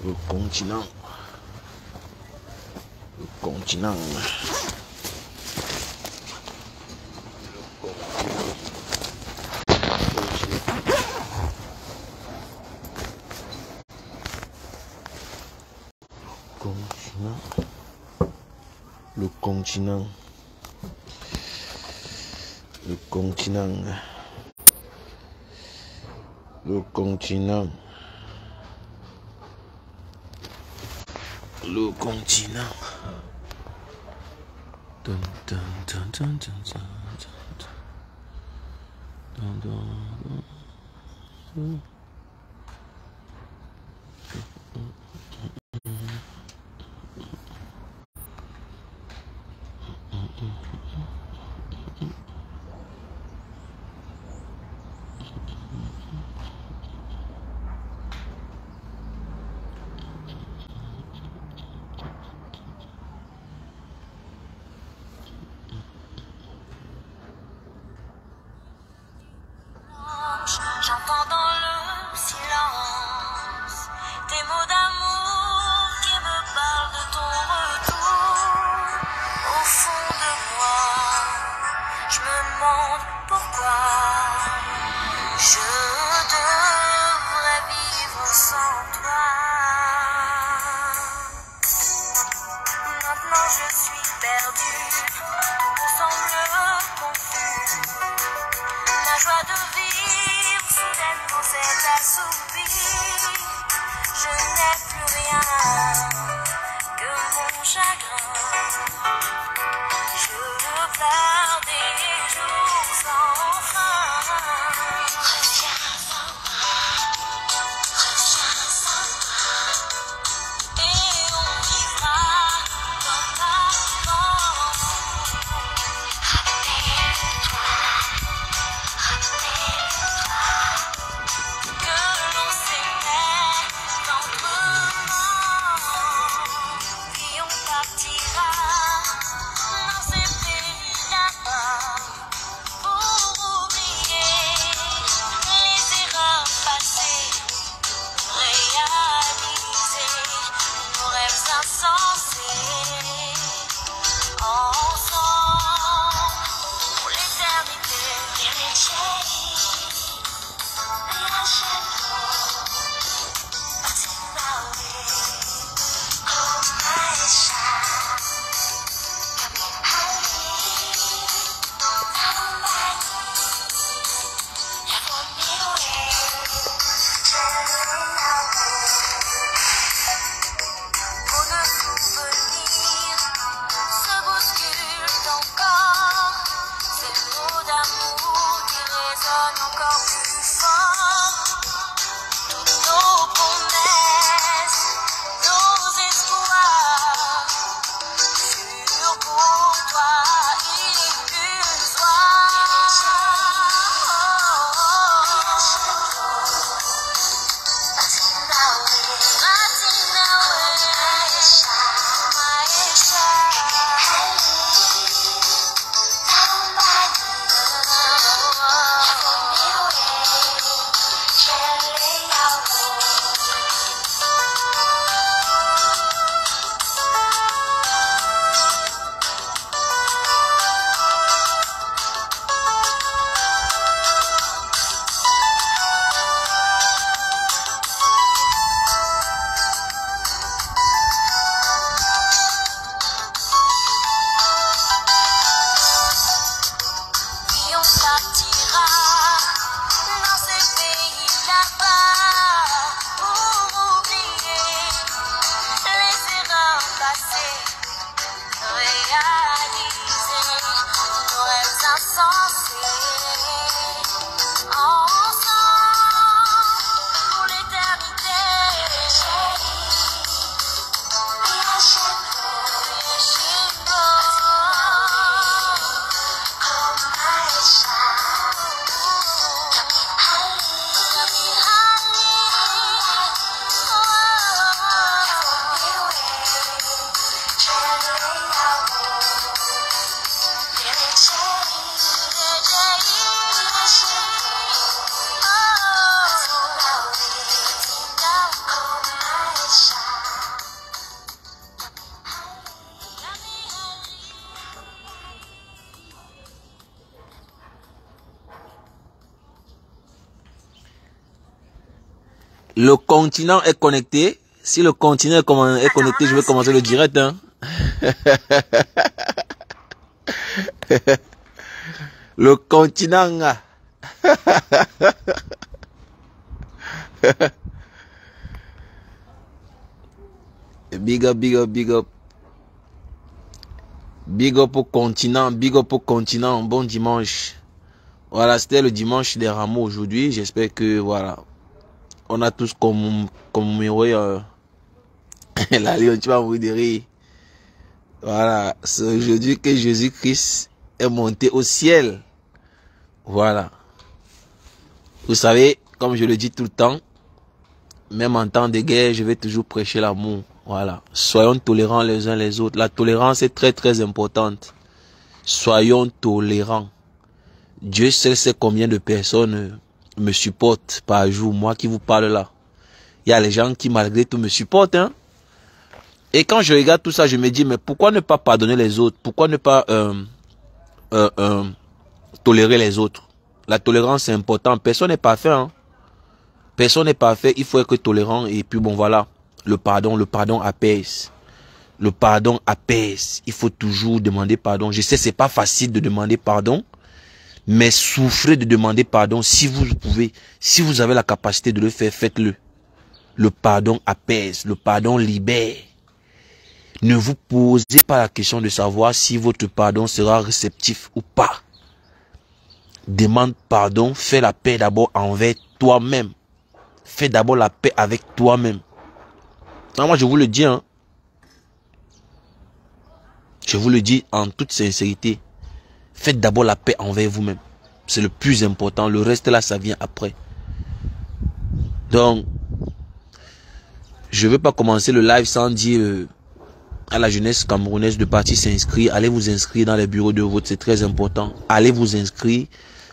Le continent. Le continent. Le continent. Le continent. Le continent. Le continent. Dun, dun, dun, dun, dun, dun, dun. Dun, dun, dun, dun. J'entends dans le silence tes mots d'amour qui me parlent de ton retour. Au fond de moi, je me demande pourquoi je devrais vivre sans toi. Maintenant je suis perdue, tout me semble confus. La joie de vivre soudainement s'est assoupie. Je n'ai plus rien que mon chagrin. Je pleure des jours sans fin. Reviens. Le continent est connecté. Si le continent est connecté, je vais commencer le direct. Hein. Le continent. Big up, big up, big up. Big up au continent, big up au continent. Bon dimanche. Voilà, c'était le dimanche des rameaux aujourd'hui. J'espère que, voilà, on a tous commémoré la Lyon, tu vas mourir de rire. Voilà, c'est aujourd'hui que Jésus-Christ est monté au ciel. Voilà. Vous savez, comme je le dis tout le temps, même en temps de guerre, je vais toujours prêcher l'amour. Voilà. Soyons tolérants les uns les autres. La tolérance est très très importante. Soyons tolérants. Dieu seul sait combien de personnes me supportent par jour. Moi qui vous parle là. Il y a les gens qui malgré tout me supportent. Hein? Et quand je regarde tout ça, je me dis, mais pourquoi ne pas pardonner les autres? Pourquoi ne pas tolérer les autres? La tolérance c'est important. Personne n'est parfait. Hein? Personne n'est parfait. Il faut être tolérant. Et puis bon voilà. Le pardon apaise. Le pardon apaise. Il faut toujours demander pardon. Je sais, c'est pas facile de demander pardon. Mais souffrez de demander pardon si vous pouvez. Si vous avez la capacité de le faire, faites-le. Le pardon apaise. Le pardon libère. Ne vous posez pas la question de savoir si votre pardon sera réceptif ou pas. Demande pardon. Fais la paix d'abord envers toi-même. Fais d'abord la paix avec toi-même. Moi, je vous le dis, hein. Je vous le dis en toute sincérité. Faites d'abord la paix envers vous-même. C'est le plus important. Le reste là, ça vient après. Donc, je ne veux pas commencer le live sans dire à la jeunesse camerounaise de partir s'inscrire. Allez vous inscrire dans les bureaux de vote. C'est très important. Allez vous inscrire.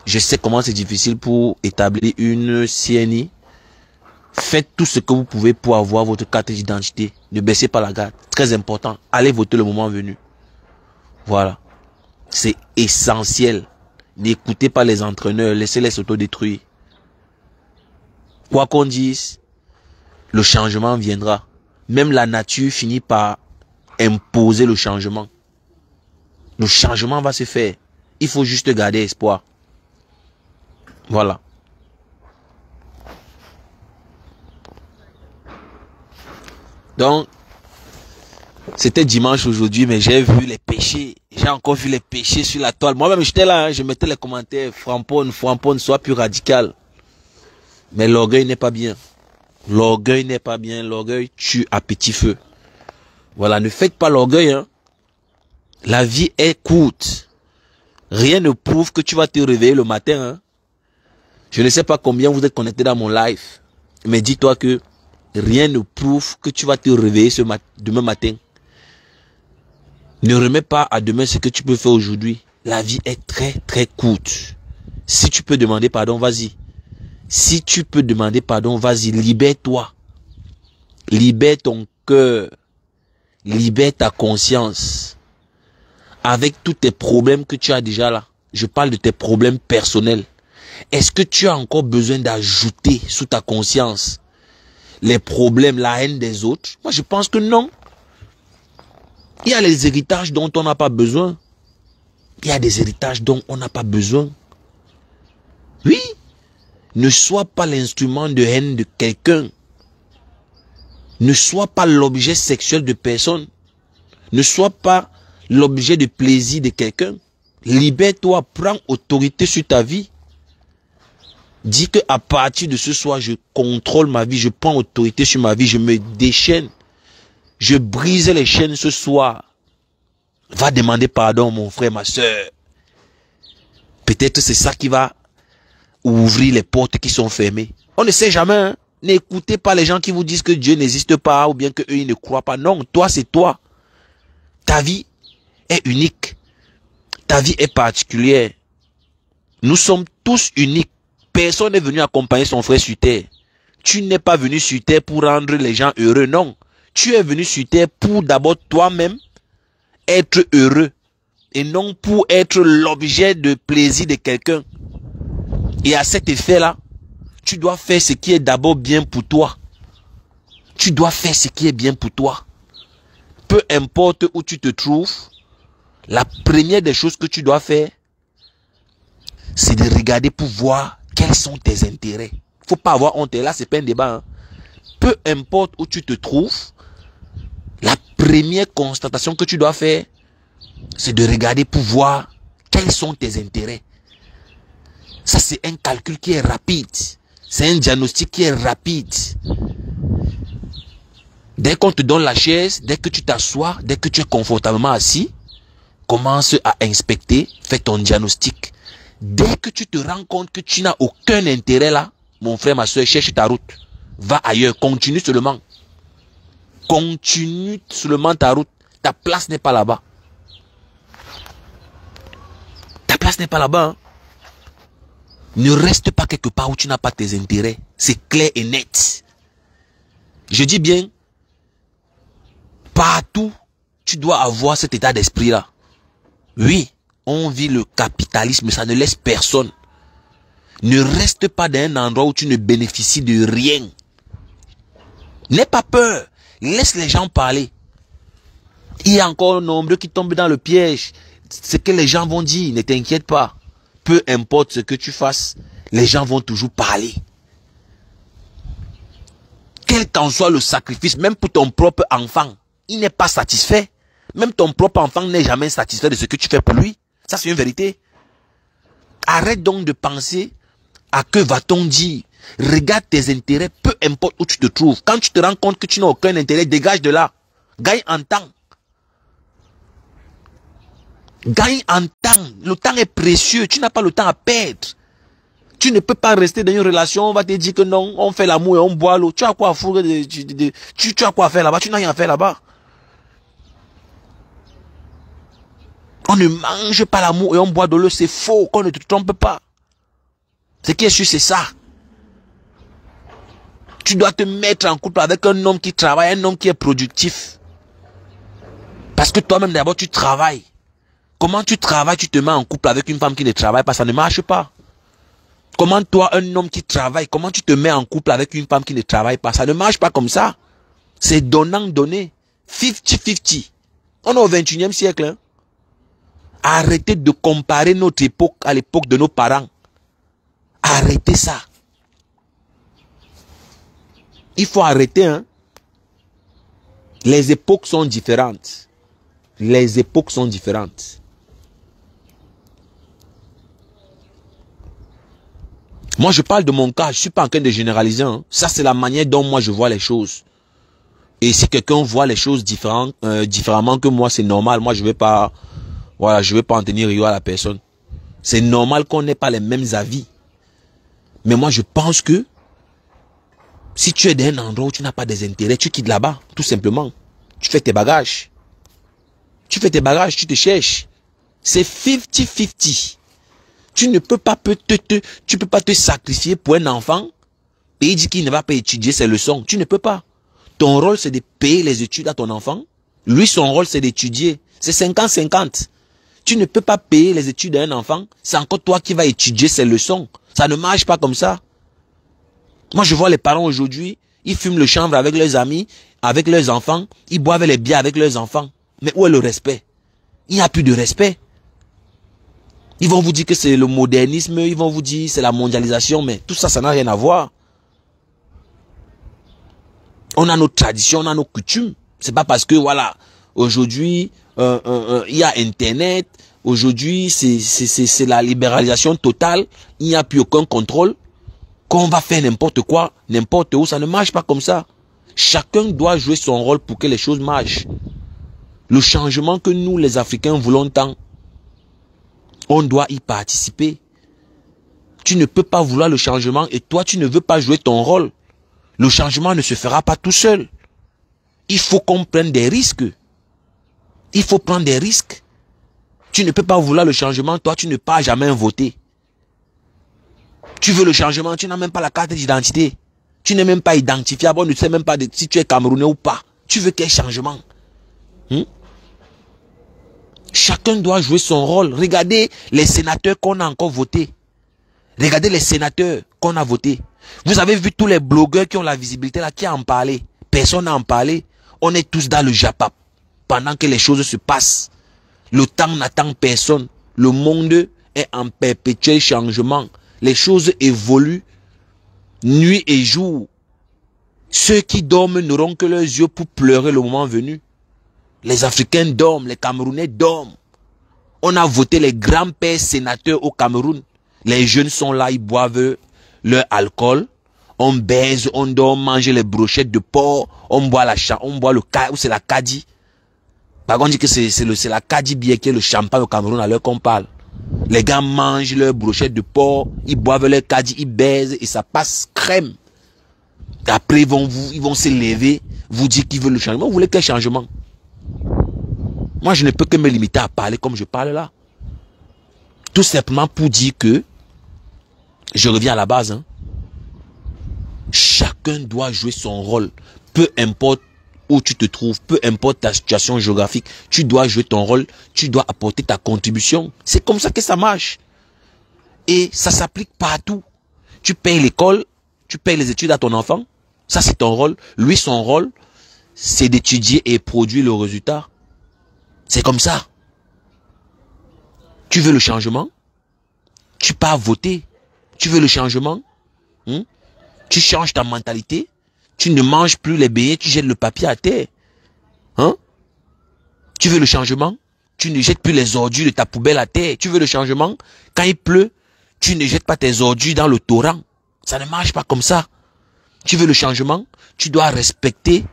Je sais comment c'est difficile pour établir une CNI. Faites tout ce que vous pouvez pour avoir votre carte d'identité. Ne baissez pas la garde. Très important. Allez voter le moment venu. Voilà. C'est essentiel. N'écoutez pas les entraîneurs. Laissez-les s'autodétruire. Quoi qu'on dise, le changement viendra. Même la nature finit par imposer le changement. Le changement va se faire. Il faut juste garder espoir. Voilà. Donc, c'était dimanche aujourd'hui, mais j'ai vu les péchés. J'ai encore vu les péchés sur la toile. Moi-même, j'étais là, hein, je mettais les commentaires. Framponne, sois plus radical. Mais l'orgueil n'est pas bien. L'orgueil n'est pas bien. L'orgueil tue à petit feu. Voilà, ne faites pas l'orgueil. Hein. La vie est courte. Rien ne prouve que tu vas te réveiller le matin. Hein. Je ne sais pas combien vous êtes connectés dans mon live. Mais dis-toi que rien ne prouve que tu vas te réveiller demain matin. Ne remets pas à demain ce que tu peux faire aujourd'hui. La vie est très très courte. Si tu peux demander pardon, vas-y. Si tu peux demander pardon, vas-y. Libère-toi. Libère ton cœur. Libère ta conscience. Avec tous tes problèmes que tu as déjà là. Je parle de tes problèmes personnels. Est-ce que tu as encore besoin d'ajouter sous ta conscience les problèmes, la haine des autres? Moi, je pense que non. Il y a les héritages dont on n'a pas besoin. Il y a des héritages dont on n'a pas besoin. Oui. Ne sois pas l'instrument de haine de quelqu'un. Ne sois pas l'objet sexuel de personne. Ne sois pas l'objet de plaisir de quelqu'un. Libère-toi, prends autorité sur ta vie. Dis que à partir de ce soir, je contrôle ma vie, je prends autorité sur ma vie, je me déchaîne. Je brise les chaînes ce soir. Va demander pardon, mon frère, ma soeur. Peut-être c'est ça qui va ouvrir les portes qui sont fermées. On ne sait jamais. Hein? N'écoutez pas les gens qui vous disent que Dieu n'existe pas ou bien qu'eux ils ne croient pas. Non, toi c'est toi. Ta vie est unique. Ta vie est particulière. Nous sommes tous uniques. Personne n'est venu accompagner son frère sur terre. Tu n'es pas venu sur terre pour rendre les gens heureux. Non. Tu es venu sur terre pour d'abord toi-même être heureux. Et non pour être l'objet de plaisir de quelqu'un. Et à cet effet-là, tu dois faire ce qui est d'abord bien pour toi. Tu dois faire ce qui est bien pour toi. Peu importe où tu te trouves, la première des choses que tu dois faire, c'est de regarder pour voir quels sont tes intérêts. Faut pas avoir honte. Là, c'est pas un débat. Hein. Peu importe où tu te trouves, la première constatation que tu dois faire, c'est de regarder pour voir quels sont tes intérêts. Ça, c'est un calcul qui est rapide. C'est un diagnostic qui est rapide. Dès qu'on te donne la chaise, dès que tu t'assois, dès que tu es confortablement assis, commence à inspecter, fais ton diagnostic. Dès que tu te rends compte que tu n'as aucun intérêt là, mon frère, ma soeur, cherche ta route. Va ailleurs, continue seulement. Continue seulement ta route. Ta place n'est pas là-bas. Ta place n'est pas là-bas. Hein. Ne reste pas quelque part où tu n'as pas tes intérêts. C'est clair et net. Je dis bien, partout, tu dois avoir cet état d'esprit-là. Oui, on vit le capitalisme, ça ne laisse personne. Ne reste pas dans un endroit où tu ne bénéficies de rien. N'aie pas peur. Laisse les gens parler. Il y a encore nombreux qui tombent dans le piège. Ce que les gens vont dire, ne t'inquiète pas. Peu importe ce que tu fasses, les gens vont toujours parler. Quel qu'en soit le sacrifice, même pour ton propre enfant, il n'est pas satisfait. Même ton propre enfant n'est jamais satisfait de ce que tu fais pour lui. Ça, c'est une vérité. Arrête donc de penser à que va-t-on dire. Regarde tes intérêts, peu importe où tu te trouves. Quand tu te rends compte que tu n'as aucun intérêt, dégage de là. Gagne en temps. Gagne en temps. Le temps est précieux. Tu n'as pas le temps à perdre. Tu ne peux pas rester dans une relation. On va te dire que non, on fait l'amour et on boit l'eau. Tu as quoi à foutre tu as quoi à faire là-bas? Tu n'as rien à faire là-bas. On ne mange pas l'amour et on boit de l'eau. C'est faux. Qu'on ne te trompe pas. Ce qui est sûr, c'est ça. Tu dois te mettre en couple avec un homme qui travaille, un homme qui est productif. Parce que toi-même d'abord tu travailles. Comment tu travailles, tu te mets en couple avec une femme qui ne travaille pas, ça ne marche pas. Comment toi, un homme qui travaille, comment tu te mets en couple avec une femme qui ne travaille pas, ça ne marche pas comme ça. C'est donnant-donné. 50-50. On est au 21e siècle. Hein? Arrêtez de comparer notre époque à l'époque de nos parents. Arrêtez ça. Il faut arrêter. Hein? Les époques sont différentes. Les époques sont différentes. Moi, je parle de mon cas. Je ne suis pas en train de généraliser. Hein. Ça, c'est la manière dont moi, je vois les choses. Et si quelqu'un voit les choses différemment que moi, c'est normal. Moi, je vais pas, voilà, je vais pas en tenir rigueur à la personne. C'est normal qu'on n'ait pas les mêmes avis. Mais moi, je pense que si tu es dans un endroit où tu n'as pas des intérêts, tu quittes là-bas, tout simplement. Tu fais tes bagages. Tu fais tes bagages, tu te cherches. C'est 50-50. Tu ne peux pas tu peux pas te sacrifier pour un enfant et il dit qu'il ne va pas étudier ses leçons. Tu ne peux pas. Ton rôle, c'est de payer les études à ton enfant. Lui, son rôle, c'est d'étudier. C'est 50-50. Tu ne peux pas payer les études à un enfant. C'est encore toi qui vas étudier ses leçons. Ça ne marche pas comme ça. Moi, je vois les parents aujourd'hui, ils fument le chanvre avec leurs amis, avec leurs enfants. Ils boivent les bières avec leurs enfants. Mais où est le respect? Il n'y a plus de respect. Ils vont vous dire que c'est le modernisme, ils vont vous dire c'est la mondialisation, mais tout ça, ça n'a rien à voir. On a nos traditions, on a nos coutumes. C'est pas parce que, voilà, aujourd'hui, il y a Internet, aujourd'hui, c'est la libéralisation totale, il n'y a plus aucun contrôle, qu'on va faire n'importe quoi, n'importe où, ça ne marche pas comme ça. Chacun doit jouer son rôle pour que les choses marchent. Le changement que nous, les Africains, voulons tant, on doit y participer. Tu ne peux pas vouloir le changement et toi, tu ne veux pas jouer ton rôle. Le changement ne se fera pas tout seul. Il faut qu'on prenne des risques. Il faut prendre des risques. Tu ne peux pas vouloir le changement, toi, tu ne peux jamais voter. Tu veux le changement, tu n'as même pas la carte d'identité. Tu n'es même pas identifiable, on ne sait même pas si tu es Camerounais ou pas. Tu veux quel changement? Chacun doit jouer son rôle. Regardez les sénateurs qu'on a encore votés. Regardez les sénateurs qu'on a votés. Vous avez vu tous les blogueurs qui ont la visibilité là, qui en parlé. Personne n'a en parlé. On est tous dans le Japap. Pendant que les choses se passent. Le temps n'attend personne. Le monde est en perpétuel changement. Les choses évoluent nuit et jour. Ceux qui dorment n'auront que leurs yeux pour pleurer le moment venu. Les Africains dorment, les Camerounais dorment. On a voté les grands-pères sénateurs au Cameroun. Les jeunes sont là, ils boivent leur alcool. On baise, on dort, on mange les brochettes de porc. On boit c'est la kadi. Par contre, on dit que c'est la kadi bière qui est le champagne au Cameroun à l'heure qu'on parle. Les gars mangent leurs brochettes de porc, ils boivent leur kadi, ils baisent et ça passe crème. Après, ils vont se lever, vous dire qu'ils veulent le changement. Vous voulez quel changement? Moi, je ne peux que me limiter à parler comme je parle là. Tout simplement pour dire que, je reviens à la base, hein, chacun doit jouer son rôle. Peu importe où tu te trouves, peu importe ta situation géographique, tu dois jouer ton rôle, tu dois apporter ta contribution. C'est comme ça que ça marche. Et ça s'applique partout. Tu payes l'école, tu payes les études à ton enfant, ça c'est ton rôle. Lui, son rôle, c'est d'étudier et produire le résultat. C'est comme ça. Tu veux le changement? Tu pars voter. Tu veux le changement? Tu changes ta mentalité. Tu ne manges plus les beignets, tu jettes le papier à terre. Tu veux le changement? Tu ne jettes plus les ordures de ta poubelle à terre. Tu veux le changement? Quand il pleut, tu ne jettes pas tes ordures dans le torrent. Ça ne marche pas comme ça. Tu veux le changement? Tu dois respecter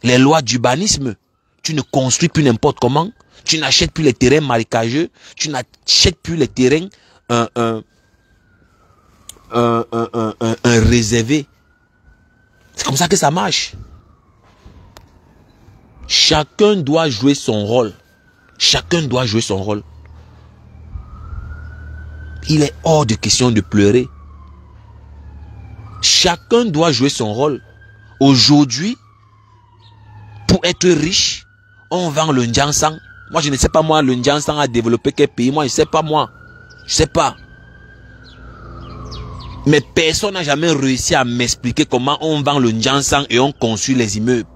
les lois d'urbanisme. Tu ne construis plus n'importe comment. Tu n'achètes plus les terrains marécageux. Tu n'achètes plus les terrains réservés. C'est comme ça que ça marche. Chacun doit jouer son rôle. Chacun doit jouer son rôle. Il est hors de question de pleurer. Chacun doit jouer son rôle. Aujourd'hui, pour être riche, on vend le Njansang. Moi, je ne sais pas moi, le Njansang a développé quel pays. Moi, je ne sais pas moi. Je ne sais pas. Mais personne n'a jamais réussi à m'expliquer comment on vend le Njansang et on construit les immeubles.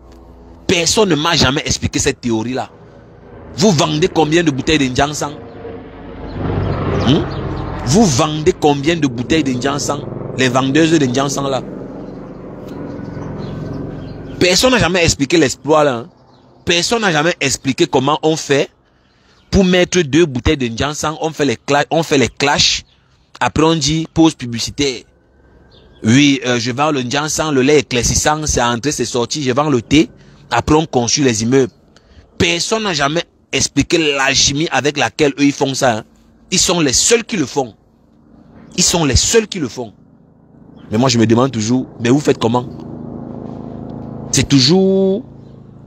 Personne ne m'a jamais expliqué cette théorie-là. Vous vendez combien de bouteilles de Njansang? Vous vendez combien de bouteilles de Njansang? Les vendeuses de Njansang là. Personne n'a jamais expliqué l'exploit là. Personne n'a jamais expliqué comment on fait pour mettre 2 bouteilles de Njansang. On fait les clashs. Après on dit pause publicitaire. Oui, je vends le Njansang, le lait éclaircissant, c'est entré, c'est sorti. Je vends le thé. Après on construit les immeubles. Personne n'a jamais expliqué l'alchimie avec laquelle eux ils font ça. Ils sont les seuls qui le font. Ils sont les seuls qui le font. Mais moi je me demande toujours, mais vous faites comment? C'est toujours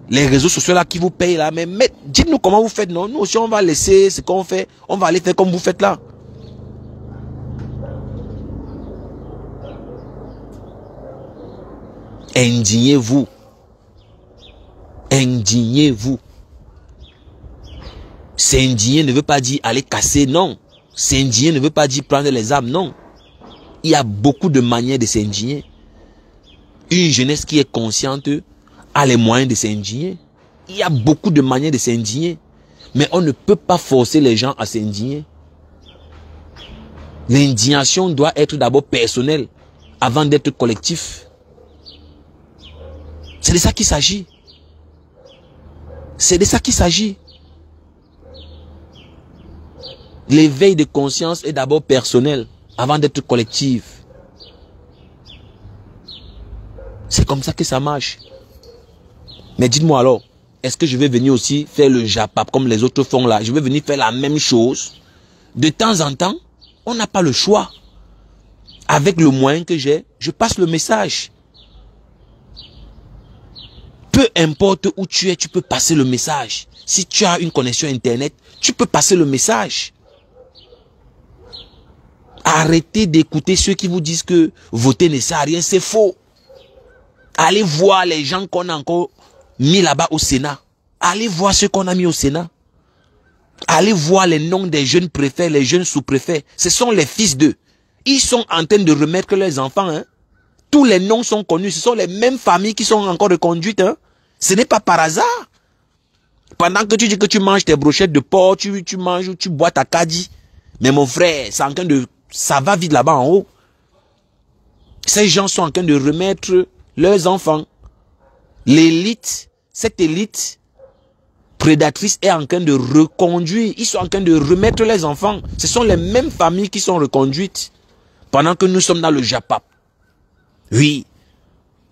les réseaux sociaux là qui vous payent là. Mais dites-nous comment vous faites, non? Nous aussi on va laisser ce qu'on fait. On va aller faire comme vous faites là. Indignez-vous. Indignez-vous. S'indigner ne veut pas dire aller casser, non. S'indigner ne veut pas dire prendre les armes, non. Il y a beaucoup de manières de s'indigner. Une jeunesse qui est consciente a les moyens de s'indigner. Il y a beaucoup de manières de s'indigner. Mais on ne peut pas forcer les gens à s'indigner. L'indignation doit être d'abord personnelle avant d'être collectif. C'est de ça qu'il s'agit. C'est de ça qu'il s'agit. L'éveil de conscience est d'abord personnel avant d'être collectif. C'est comme ça que ça marche. Mais dites-moi alors, est-ce que je vais venir aussi faire le Japap comme les autres font là? Je vais venir faire la même chose. De temps en temps, on n'a pas le choix. Avec le moyen que j'ai, je passe le message. Peu importe où tu es, tu peux passer le message. Si tu as une connexion internet, tu peux passer le message. Arrêtez d'écouter ceux qui vous disent que voter ne sert à rien, c'est faux. Allez voir les gens qu'on a encore mis là-bas au Sénat. Allez voir ceux qu'on a mis au Sénat. Allez voir les noms des jeunes préfets, les jeunes sous-préfets. Ce sont les fils d'eux. Ils sont en train de remettre leurs enfants. Tous les noms sont connus. Ce sont les mêmes familles qui sont encore reconduites. Hein. Ce n'est pas par hasard. Pendant que tu dis que tu manges tes brochettes de porc, tu manges, tu bois ta kadi. Mais mon frère, c'est en train de... Ça va vite là-bas en haut. Ces gens sont en train de remettre leurs enfants. L'élite, cette élite prédatrice est en train de reconduire. Ils sont en train de remettre les enfants. Ce sont les mêmes familles qui sont reconduites. Pendant que nous sommes dans le Japap. Oui.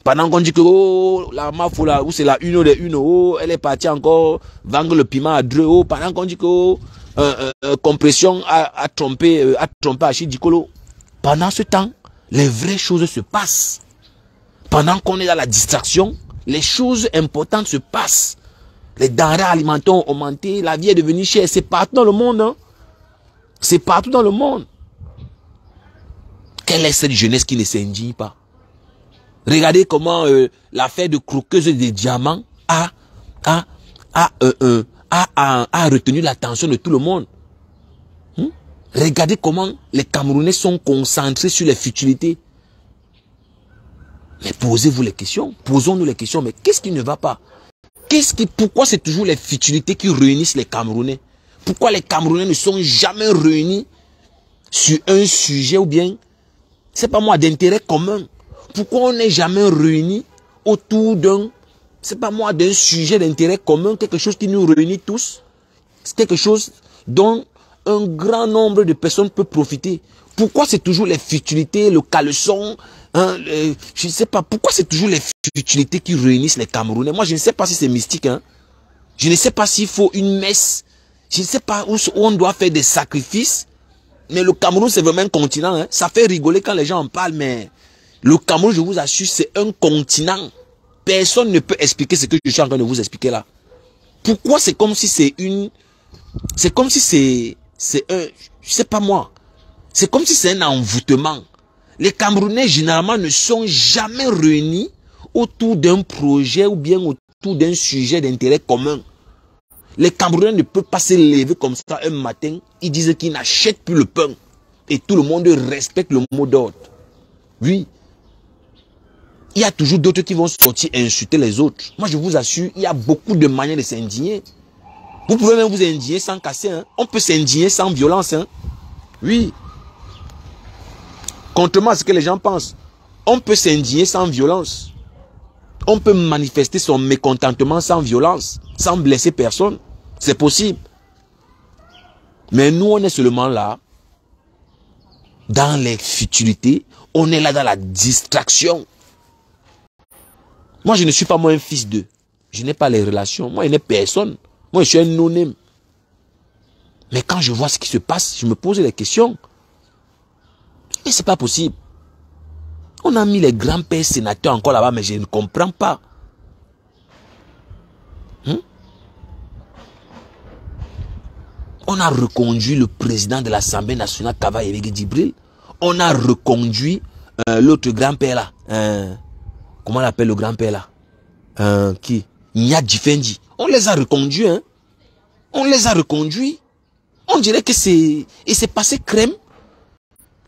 Pendant qu'on dit que oh, la mafia là, ou c'est la une des une, oh, elle est partie encore vendre le piment à deux. Oh, pendant qu'on dit que oh, compression a trompé Achille Dikolo. Pendant ce temps, les vraies choses se passent. Pendant qu'on est dans la distraction, les choses importantes se passent. Les denrées alimentaires ont augmenté, la vie est devenue chère. C'est partout dans le monde. Hein. C'est partout dans le monde. Quelle est cette jeunesse qui ne s'indigne pas? Regardez comment l'affaire de croqueuse des diamants a retenu l'attention de tout le monde. Regardez comment les Camerounais sont concentrés sur les futilités. Mais posez-vous les questions, posons-nous les questions, mais qu'est-ce qui ne va pas? Pourquoi c'est toujours les futilités qui réunissent les Camerounais? Pourquoi les Camerounais ne sont jamais réunis sur un sujet ou bien, c'est pas moi, d'intérêt commun? Pourquoi on n'est jamais réunis autour d'un, c'est pas moi, d'un sujet d'intérêt commun, quelque chose qui nous réunit tous? C'est quelque chose dont un grand nombre de personnes peuvent profiter. Pourquoi c'est toujours les futilités, le caleçon, hein, je ne sais pas, pourquoi c'est toujours les futilités qui réunissent les Camerounais? Moi, je ne sais pas si c'est mystique. Hein. Je ne sais pas s'il faut une messe. Je ne sais pas où on doit faire des sacrifices. Mais le Cameroun, c'est vraiment un continent. Hein. Ça fait rigoler quand les gens en parlent, mais le Cameroun, je vous assure, c'est un continent. Personne ne peut expliquer ce que je suis en train de vous expliquer là. Pourquoi c'est comme si c'est une... C'est comme si c'est un... Je sais pas moi. C'est comme si c'est un envoûtement. Les Camerounais, généralement, ne sont jamais réunis autour d'un projet ou bien autour d'un sujet d'intérêt commun. Les Camerounais ne peuvent pas se lever comme ça un matin. Ils disent qu'ils n'achètent plus le pain. Et tout le monde respecte le mot d'ordre. Oui. Il y a toujours d'autres qui vont sortir et insulter les autres. Moi, je vous assure, il y a beaucoup de manières de s'indigner. Vous pouvez même vous indigner sans casser. Hein. On peut s'indigner sans violence. Hein. Oui. Contrairement à ce que les gens pensent, on peut s'indigner sans violence. On peut manifester son mécontentement sans violence, sans blesser personne. C'est possible. Mais nous, on est seulement là, dans les futilités. On est là dans la distraction. Moi, je ne suis pas moi un fils d'eux. Je n'ai pas les relations. Moi, je n'ai personne. Moi, je suis un non-name. Mais quand je vois ce qui se passe, je me pose des questions. Et c'est pas possible. On a mis les grands-pères sénateurs encore là-bas, mais je ne comprends pas. On a reconduit le président de l'Assemblée nationale, Kava Yerigi Djibril. On a reconduit l'autre grand-père là. Comment on appelle le grand-père là? Qui? Nya Djifendi. On les a reconduits. Hein? On les a reconduits. On dirait que c'est... Et c'est passé crème.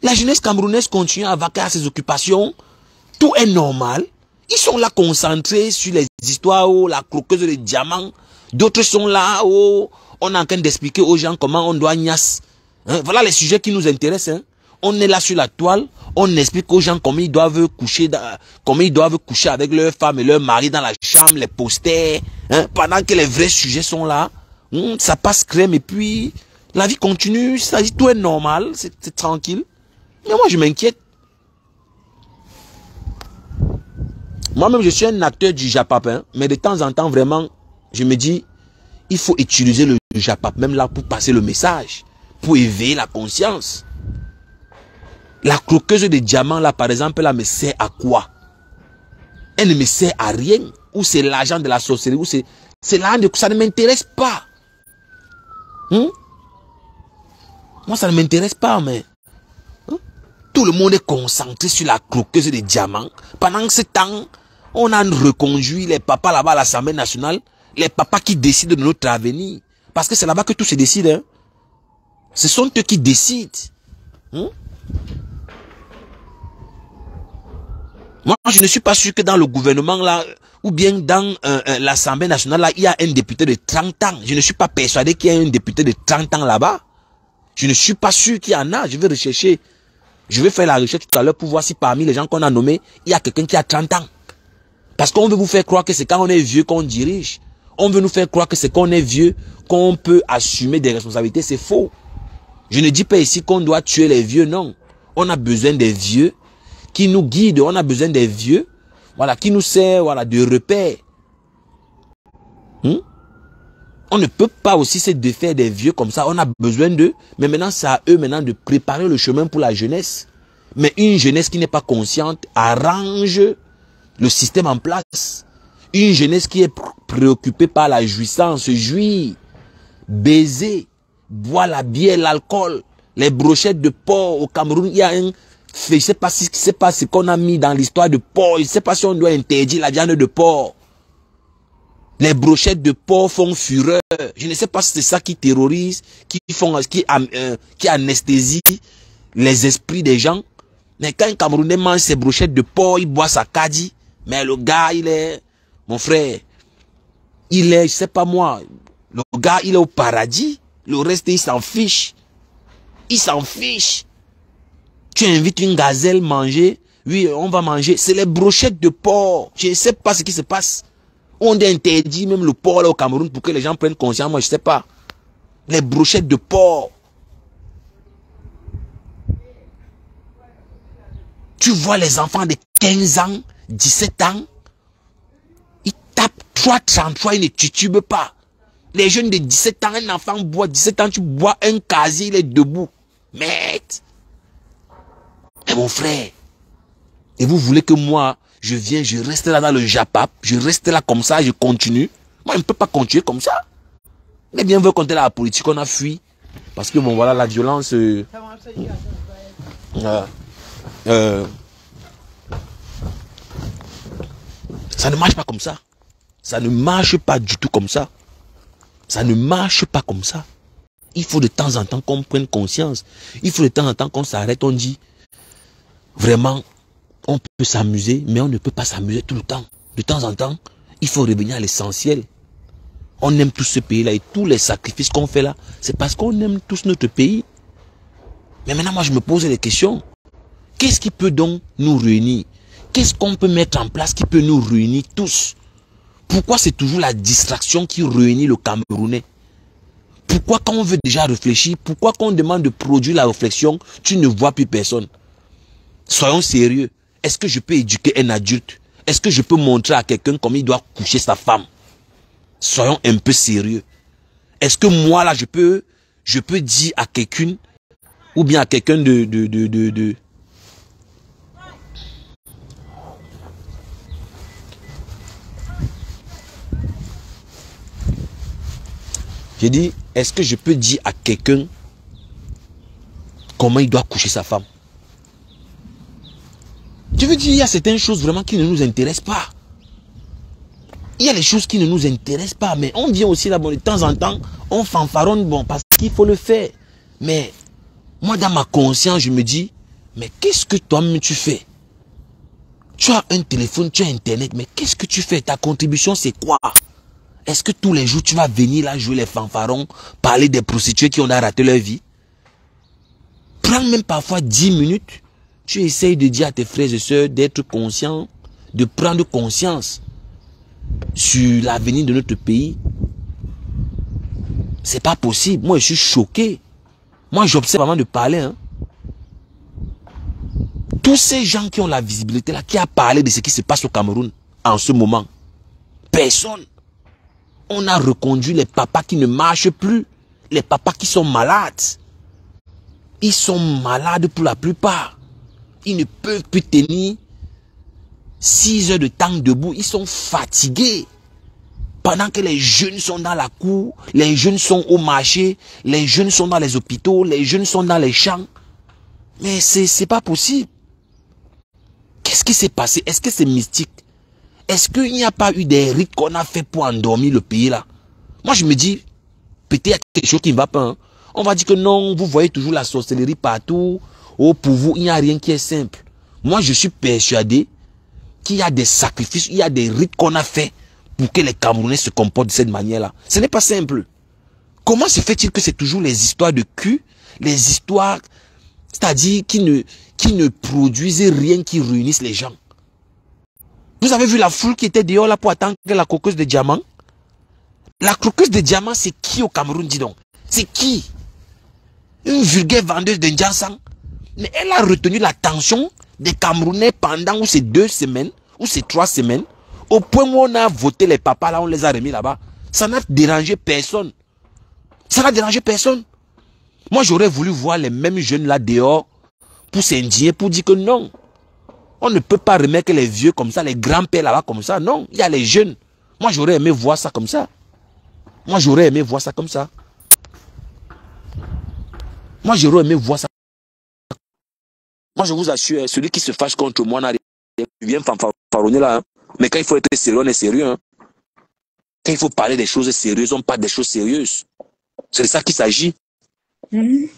La jeunesse camerounaise continue à vaquer à ses occupations. Tout est normal. Ils sont là concentrés sur les histoires, oh, la croqueuse de diamants. D'autres sont là, oh, on est en train d'expliquer aux gens comment on doit niasse. Hein? Voilà les sujets qui nous intéressent. Hein? On est là sur la toile, on explique aux gens comment ils doivent coucher avec leurs femmes et leurs maris dans la chambre, les posters. Hein? Pendant que les vrais sujets sont là, ça passe crème et puis la vie continue, ça dit tout est normal, c'est tranquille. Mais moi, je m'inquiète. Moi-même, je suis un acteur du Japap, hein, mais de temps en temps, vraiment, je me dis, il faut utiliser le Japap, même là, pour passer le message, pour éveiller la conscience. La croqueuse de diamants, là, par exemple, là, me sert à quoi? Elle ne me sert à rien. Ou c'est l'argent de la sorcellerie, ou c'est l'argent de... Ça ne m'intéresse pas. Moi, ça ne m'intéresse pas, mais... Tout le monde est concentré sur la croqueuse de diamants. Pendant ce temps, on a reconduit les papas là-bas à l'Assemblée nationale. Les papas qui décident de notre avenir. Parce que c'est là-bas que tout se décide. Hein. Ce sont eux qui décident. Moi, je ne suis pas sûr que dans le gouvernement là, ou bien dans l'Assemblée nationale là, il y a un député de 30 ans. Je ne suis pas persuadé qu'il y ait un député de 30 ans là-bas. Je ne suis pas sûr qu'il y en a. Je vais rechercher. Je vais faire la recherche tout à l'heure pour voir si parmi les gens qu'on a nommés, il y a quelqu'un qui a 30 ans. Parce qu'on veut vous faire croire que c'est quand on est vieux qu'on dirige. On veut nous faire croire que c'est quand on est vieux qu'on peut assumer des responsabilités. C'est faux. Je ne dis pas ici qu'on doit tuer les vieux, non. On a besoin des vieux qui nous guident. On a besoin des vieux, voilà, qui nous servent, voilà, de repères. On ne peut pas aussi se défaire des vieux comme ça. On a besoin d'eux. Mais maintenant, c'est à eux maintenant de préparer le chemin pour la jeunesse. Mais une jeunesse qui n'est pas consciente arrange le système en place. Une jeunesse qui est préoccupée par la jouissance, jouit, baiser, boire la bière, l'alcool, les brochettes de porc. Au Cameroun, il y a un... Je ne sais pas ce qu'on a mis dans l'histoire de porc. Je ne sais pas si on doit interdire la viande de porc. Les brochettes de porc font fureur. Je ne sais pas si c'est ça qui terrorise, qui anesthésie les esprits des gens. Mais quand un Camerounais mange ses brochettes de porc, il boit sa kadi. Mais le gars, il est... Mon frère, il est, je sais pas moi, le gars, il est au paradis. Le reste, il s'en fiche. Il s'en fiche. Tu invites une gazelle manger. Oui, on va manger. C'est les brochettes de porc. Je ne sais pas ce qui se passe. On interdit même le porc là au Cameroun pour que les gens prennent conscience. Moi, je ne sais pas. Les brochettes de porc. Tu vois les enfants de 15 ans, 17 ans, ils tapent 3,33, ils ne titubent pas. Les jeunes de 17 ans, un enfant boit 17 ans, tu bois un casier, il est debout. Merde. Et mon frère, et vous voulez que moi, je viens, je reste là dans le Japap, je reste là comme ça, je continue. Moi, je ne peux pas continuer comme ça. Mais bien, on veut compter la politique, on a fui. Parce que bon, voilà, la violence... ça ne marche pas comme ça. Ça ne marche pas du tout comme ça. Ça ne marche pas comme ça. Il faut de temps en temps qu'on prenne conscience. Il faut de temps en temps qu'on s'arrête, on dit, vraiment, on peut s'amuser, mais on ne peut pas s'amuser tout le temps. De temps en temps, il faut revenir à l'essentiel. On aime tous ce pays-là et tous les sacrifices qu'on fait là, c'est parce qu'on aime tous notre pays. Mais maintenant, moi, je me pose des questions. Qu'est-ce qui peut donc nous réunir? Qu'est-ce qu'on peut mettre en place qui peut nous réunir tous? Pourquoi c'est toujours la distraction qui réunit le Camerounais? Pourquoi quand on veut déjà réfléchir, pourquoi quand on demande de produire la réflexion, tu ne vois plus personne? Soyons sérieux. Est-ce que je peux éduquer un adulte? Est-ce que je peux montrer à quelqu'un comment il doit coucher sa femme? Soyons un peu sérieux. Est-ce que moi là, je peux dire à quelqu'un, ou bien à quelqu'un de J'ai dit, est-ce que je peux dire à quelqu'un comment il doit coucher sa femme? Je veux dire, il y a certaines choses vraiment qui ne nous intéressent pas. Il y a les choses qui ne nous intéressent pas, mais on vient aussi là, bon, de temps en temps, on fanfaronne, bon, parce qu'il faut le faire. Mais moi, dans ma conscience, je me dis, mais qu'est-ce que toi-même tu fais? Tu as un téléphone, tu as Internet, mais qu'est-ce que tu fais? Ta contribution, c'est quoi? Est-ce que tous les jours, tu vas venir là jouer les fanfarons, parler des prostituées qui ont raté leur vie? Prends même parfois 10 minutes. Tu essayes de dire à tes frères et sœurs d'être conscients, de prendre conscience sur l'avenir de notre pays. C'est pas possible. Moi, je suis choqué. Moi, j'observe avant de parler. Hein. Tous ces gens qui ont la visibilité là, qui a parlé de ce qui se passe au Cameroun en ce moment, personne. On a reconduit les papas qui ne marchent plus. Les papas qui sont malades. Ils sont malades pour la plupart. Ils ne peuvent plus tenir 6 heures de temps debout. Ils sont fatigués. Pendant que les jeunes sont dans la cour, les jeunes sont au marché, les jeunes sont dans les hôpitaux, les jeunes sont dans les champs. Mais c'est pas possible. Qu'est-ce qui s'est passé? Est-ce que c'est mystique? Est-ce qu'il n'y a pas eu des rites qu'on a fait pour endormir le pays là? Moi je me dis, peut-être il y a quelque chose qui ne va pas. Hein. On va dire que non, vous voyez toujours la sorcellerie partout. Oh, pour vous, il n'y a rien qui est simple. Moi je suis persuadé qu'il y a des sacrifices, il y a des rites qu'on a fait pour que les Camerounais se comportent de cette manière-là. Ce n'est pas simple. Comment se fait-il que c'est toujours les histoires de cul, les histoires, c'est-à-dire qui ne produisent rien qui réunissent les gens? Vous avez vu la foule qui était dehors là pour attendre la croqueuse de diamant? La croqueuse de diamant, c'est qui au Cameroun, dis donc? C'est qui? Une vulgaire vendeuse de Ndiansang? Mais elle a retenu l'attention des Camerounais pendant ces 2 semaines, ou ces 3 semaines, au point où on a voté les papas là, on les a remis là-bas. Ça n'a dérangé personne. Ça n'a dérangé personne. Moi, j'aurais voulu voir les mêmes jeunes là dehors pour s'indigner, pour dire que non. On ne peut pas remettre les vieux comme ça, les grands-pères là-bas comme ça. Non, il y a les jeunes. Moi, j'aurais aimé voir ça comme ça. Moi, j'aurais aimé voir ça comme ça. Moi, j'aurais aimé voir ça. Moi, je vous assure, celui qui se fâche contre moi n'a rien. Il vient fanfaronner là. Hein. Mais quand il faut être sérieux, on est sérieux. Hein. Quand il faut parler des choses sérieuses, on parle des choses sérieuses. C'est de ça qu'il s'agit. Mhm.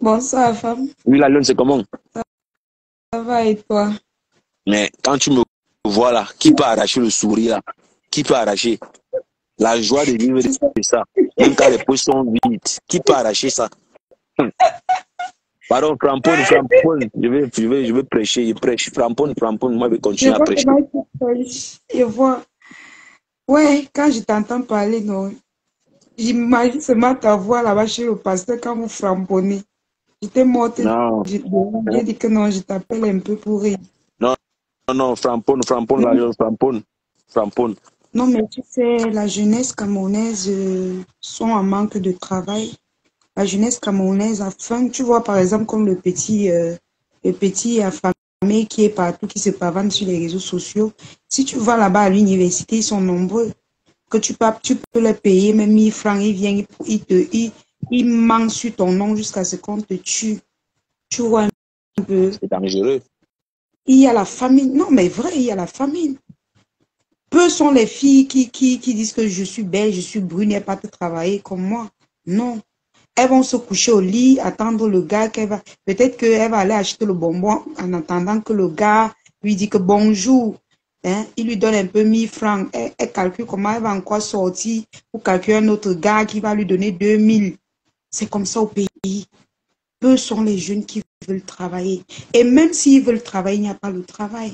Bonsoir, femme. Oui, la lune, c'est comment? Ça va et toi? Mais quand tu me vois là, qui peut arracher le sourire là? Qui peut arracher la joie de vivre de ça? Même quand les poches sont vides, qui peut arracher ça? Pardon, Frampone, je vais prêcher, je prêche. Frampone, moi je vais continuer à prêcher. Je vois. Ouais, quand je t'entends parler, non. J'imagine seulement ta voix là-bas chez le pasteur quand vous framponnez. J'étais morte. Non. J'ai dit que non, je t'appelle un peu pour rire. Non, Frampone, Frampone. Non, mais tu sais, la jeunesse camerounaise sont en manque de travail. La jeunesse camerounaise a faim. Tu vois, par exemple, comme le petit affamé qui est partout, qui se pavane sur les réseaux sociaux. Si tu vas là-bas à l'université, ils sont nombreux. Que tu peux les payer, même 1000 francs, ils viennent, ils mentent sur ton nom jusqu'à ce qu'on te tue. Tu vois un peu. C'est dangereux. Il y a la famine. Non, mais vrai, il y a la famine. Peu sont les filles qui disent que je suis belle, je suis brune, elles partent travailler comme moi. Non. Elles vont se coucher au lit, attendre le gars qu'elle va. Peut-être qu'elle va aller acheter le bonbon en attendant que le gars lui dit que bonjour. Hein? Il lui donne un peu 1000 francs. Elle calcule comment elle va encore sortir pour calculer un autre gars qui va lui donner 2000. C'est comme ça au pays. Peu sont les jeunes qui veulent travailler. Et même s'ils veulent travailler, il n'y a pas le travail.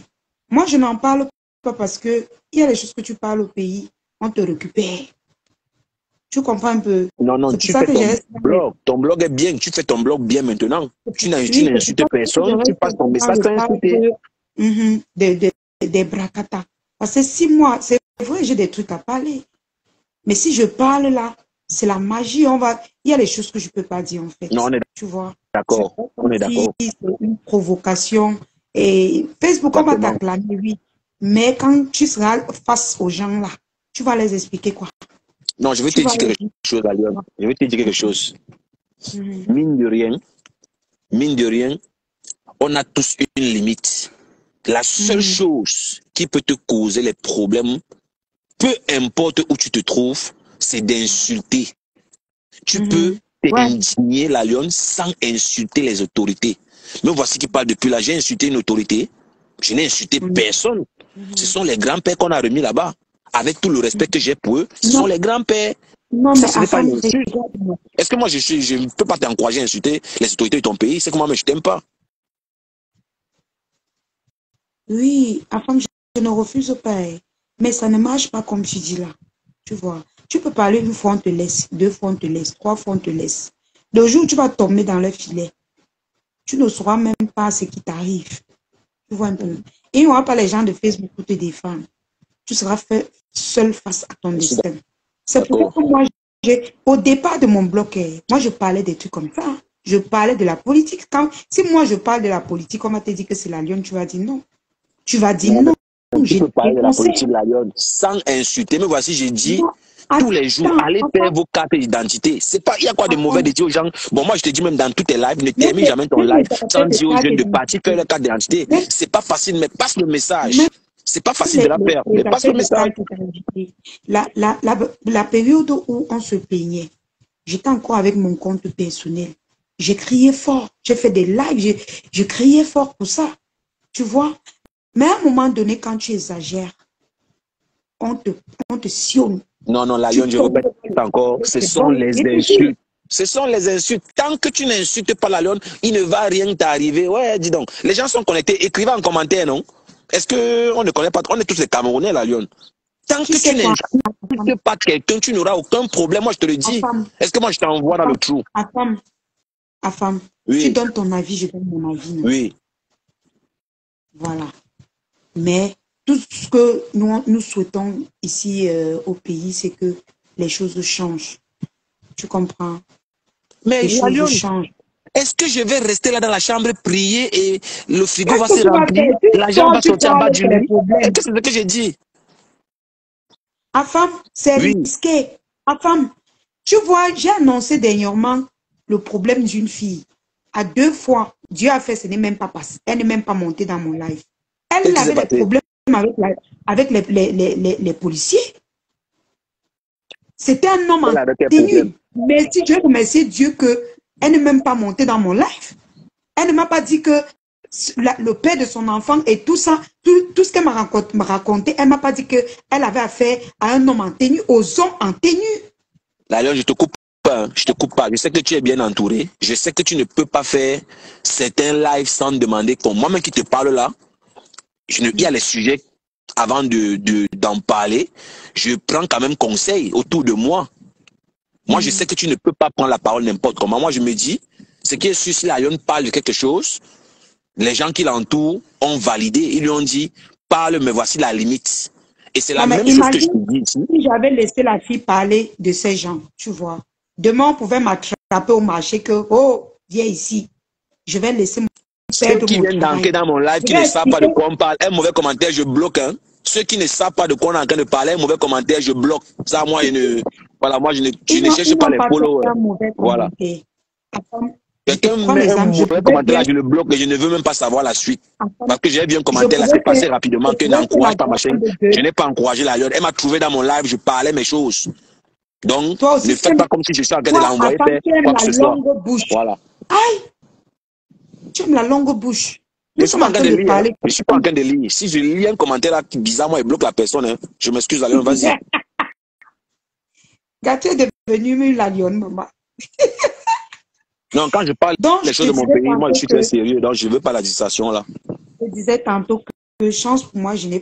Moi, je n'en parle pas parce que il y a des choses que tu parles au pays, on te récupère. Tu comprends un peu? Non, tu fais ton blog. Ton blog est bien. Tu fais ton blog bien maintenant. Tu n'insultes personne. Tu passes ton message sans insulter. Des bracata. Parce que si moi, c'est vrai, j'ai des trucs à parler. Mais si je parle là, c'est la magie. Il y a des choses que je ne peux pas dire en fait. Non, on est tu vois. d'accord. On est d'accord. C'est une provocation. Et Facebook, on va t'acclamer, oui. Mais quand tu seras face aux gens là, tu vas les expliquer quoi? Non, je vais te dire quelque chose, Alion. Je vais te dire quelque chose. Mine de rien, on a tous une limite. La seule chose qui peut te causer les problèmes, peu importe où tu te trouves, c'est d'insulter. Tu peux t'indigner, la lionne, sans insulter les autorités. Mais voici qui parle depuis là. J'ai insulté une autorité. Je n'ai insulté personne. Ce sont les grands-pères qu'on a remis là-bas. Avec tout le respect que j'ai pour eux, ce sont les grands-pères. Non, mais ce n'est pas une insulte. Est-ce que moi, je ne peux pas t'encourager à insulter les autorités de ton pays? C'est que moi, mais je t'aime pas. Oui, afin, je ne refuse pas. Mais ça ne marche pas comme tu dis là. Tu vois. Tu peux parler une fois, on te laisse. 2 fois, on te laisse. 3 fois, on te laisse. Le jour où tu vas tomber dans le filet, tu ne sauras même pas ce qui t'arrive. Tu vois un peu. Et il n'y aura pas les gens de Facebook pour te défendre. Tu seras seul face à ton destin. C'est pourquoi moi, au départ de mon blog, moi, je parlais des trucs comme ça. Je parlais de la politique. Si moi, je parle de la politique, on va te dire que c'est la lionne, tu vas dire non. Tu vas dire non. Tu peux parler de la politique de la lionne sans insulter. Mais voici, j'ai dit tous les jours, allez faire vos cartes d'identité. C'est pas, il y a quoi de mauvais de dire aux gens. Bon, moi, je te dis même dans tous tes lives, ne termine jamais ton live sans dire aux jeunes de partir faire leur carte d'identité. C'est pas facile, mais passe le message. C'est pas facile de la faire, mais passe le message. La période où on se plaignait, j'étais encore avec mon compte personnel. J'ai crié fort. J'ai fait des lives. Je criais fort pour ça. Tu vois? Mais à un moment donné, quand tu exagères, on te sionne. Non, non, la Tu lionne, je tombes. répète encore, ce C'est sont bon. les Je te dis. insultes. Ce sont les insultes. Tant que tu n'insultes pas la lionne, il ne va rien t'arriver. Ouais, dis donc. Les gens sont connectés. Écrivez en commentaire, non? Est-ce qu'on ne connaît pas? On est tous les Camerounais, la lionne. Tant Tu que tu sais quoi? n'insultes pas quelqu'un, tu n'auras aucun problème. Moi, je te le dis. Est-ce que moi, je t'envoie dans le trou? Afam, tu Oui, donnes ton avis, je donne mon avis. Non? oui. Voilà. Mais tout ce que nous souhaitons ici au pays, c'est que les choses changent. Tu comprends? Mais Les la choses lionne, changent. est-ce que je vais rester là dans la chambre prier et le frigo va Qu'est-ce que se tu vas remplir? faire? Tu L'argent sors, va tu sortir en bas parles, du c'est les lit? problèmes. Qu'est-ce que j'ai dit? Afam, c'est Oui. risqué. Afam, tu vois, j'ai annoncé dernièrement le problème d'une fille. À 2 fois, Dieu a fait, ce n'est même pas passé. Elle n'est même pas montée dans mon live. Qu'est-ce Elle qui s'est avait des passé? problèmes avec les policiers. C'était un homme Elle en avait quel problème? tenue. Mais si je remercie Dieu qu'elle n'est même pas montée dans mon live. Elle ne m'a pas dit que le père de son enfant et tout ça, tout ce qu'elle m'a raconté, elle ne m'a pas dit qu'elle avait affaire à un homme en tenue, aux hommes en tenue. La lionne, je te coupe pas, hein. Je te coupe pas. Je sais que tu es bien entouré. Je sais que tu ne peux pas faire certains lives sans demander comme moi-même qui te parle là. Il y a les sujets avant d'en parler. Je prends quand même conseil autour de moi. Moi, je sais que tu ne peux pas prendre la parole n'importe comment. Moi, je me dis, ce qui est sûr, si la lionne parle de quelque chose, les gens qui l'entourent ont validé. Ils lui ont dit, parle, mais voici la limite. Et c'est la Non, mais même chose que je imagine te dis ici. si j'avais laissé la fille parler de ces gens, tu vois. Demain, on pouvait m'attraper au marché que, oh, viens ici. Je vais laisser Ceux perdre qui mon viennent d'entrer travail. dans mon live, Je qui ne vais savent pas de expliquer. quoi on parle, un mauvais commentaire, je bloque. Hein. Ceux qui ne savent pas de quoi on est en train de parler, un mauvais commentaire, je bloque. Ça, moi, voilà, moi, je ne cherche Ils pas n'ont les pas fait followers. un mauvais Voilà. commentaire. Attends, je te Quelqu'un prends met un l'exemple. Je mauvais pouvais commentaire là, bien. je le bloque et je ne veux même pas savoir la suite. Attends, Parce que j'ai vu un je commentaire là, pouvais c'est passé faire, rapidement, je que pouvais faire la n'encourage pas ma chaîne. grande Je gueule. n'ai pas encouragé la lionne. Elle m'a trouvé dans mon live, je parlais mes choses. Donc, Toi aussi, ne faites pas comme si je suis en train de toi, l'envoyer attends, faire tu aimes quoi que la ce soit. longue bouche. Voilà. Aïe, tu aimes la longue bouche. Je Nous ne suis sommes pas en en train train de de lire. Hein. parler. Je ne suis pas en train de lire. Si je lis un commentaire là qui bizarrement il bloque la personne, hein. Je m'excuse, la lionne, vas-y. Gâteau est devenu la lionne, maman. Non, quand je parle Donc, des je choses te de mon disais pays, moi je tantôt suis que, très sérieux, donc je ne veux pas la distraction là. chance pour moi, je n'ai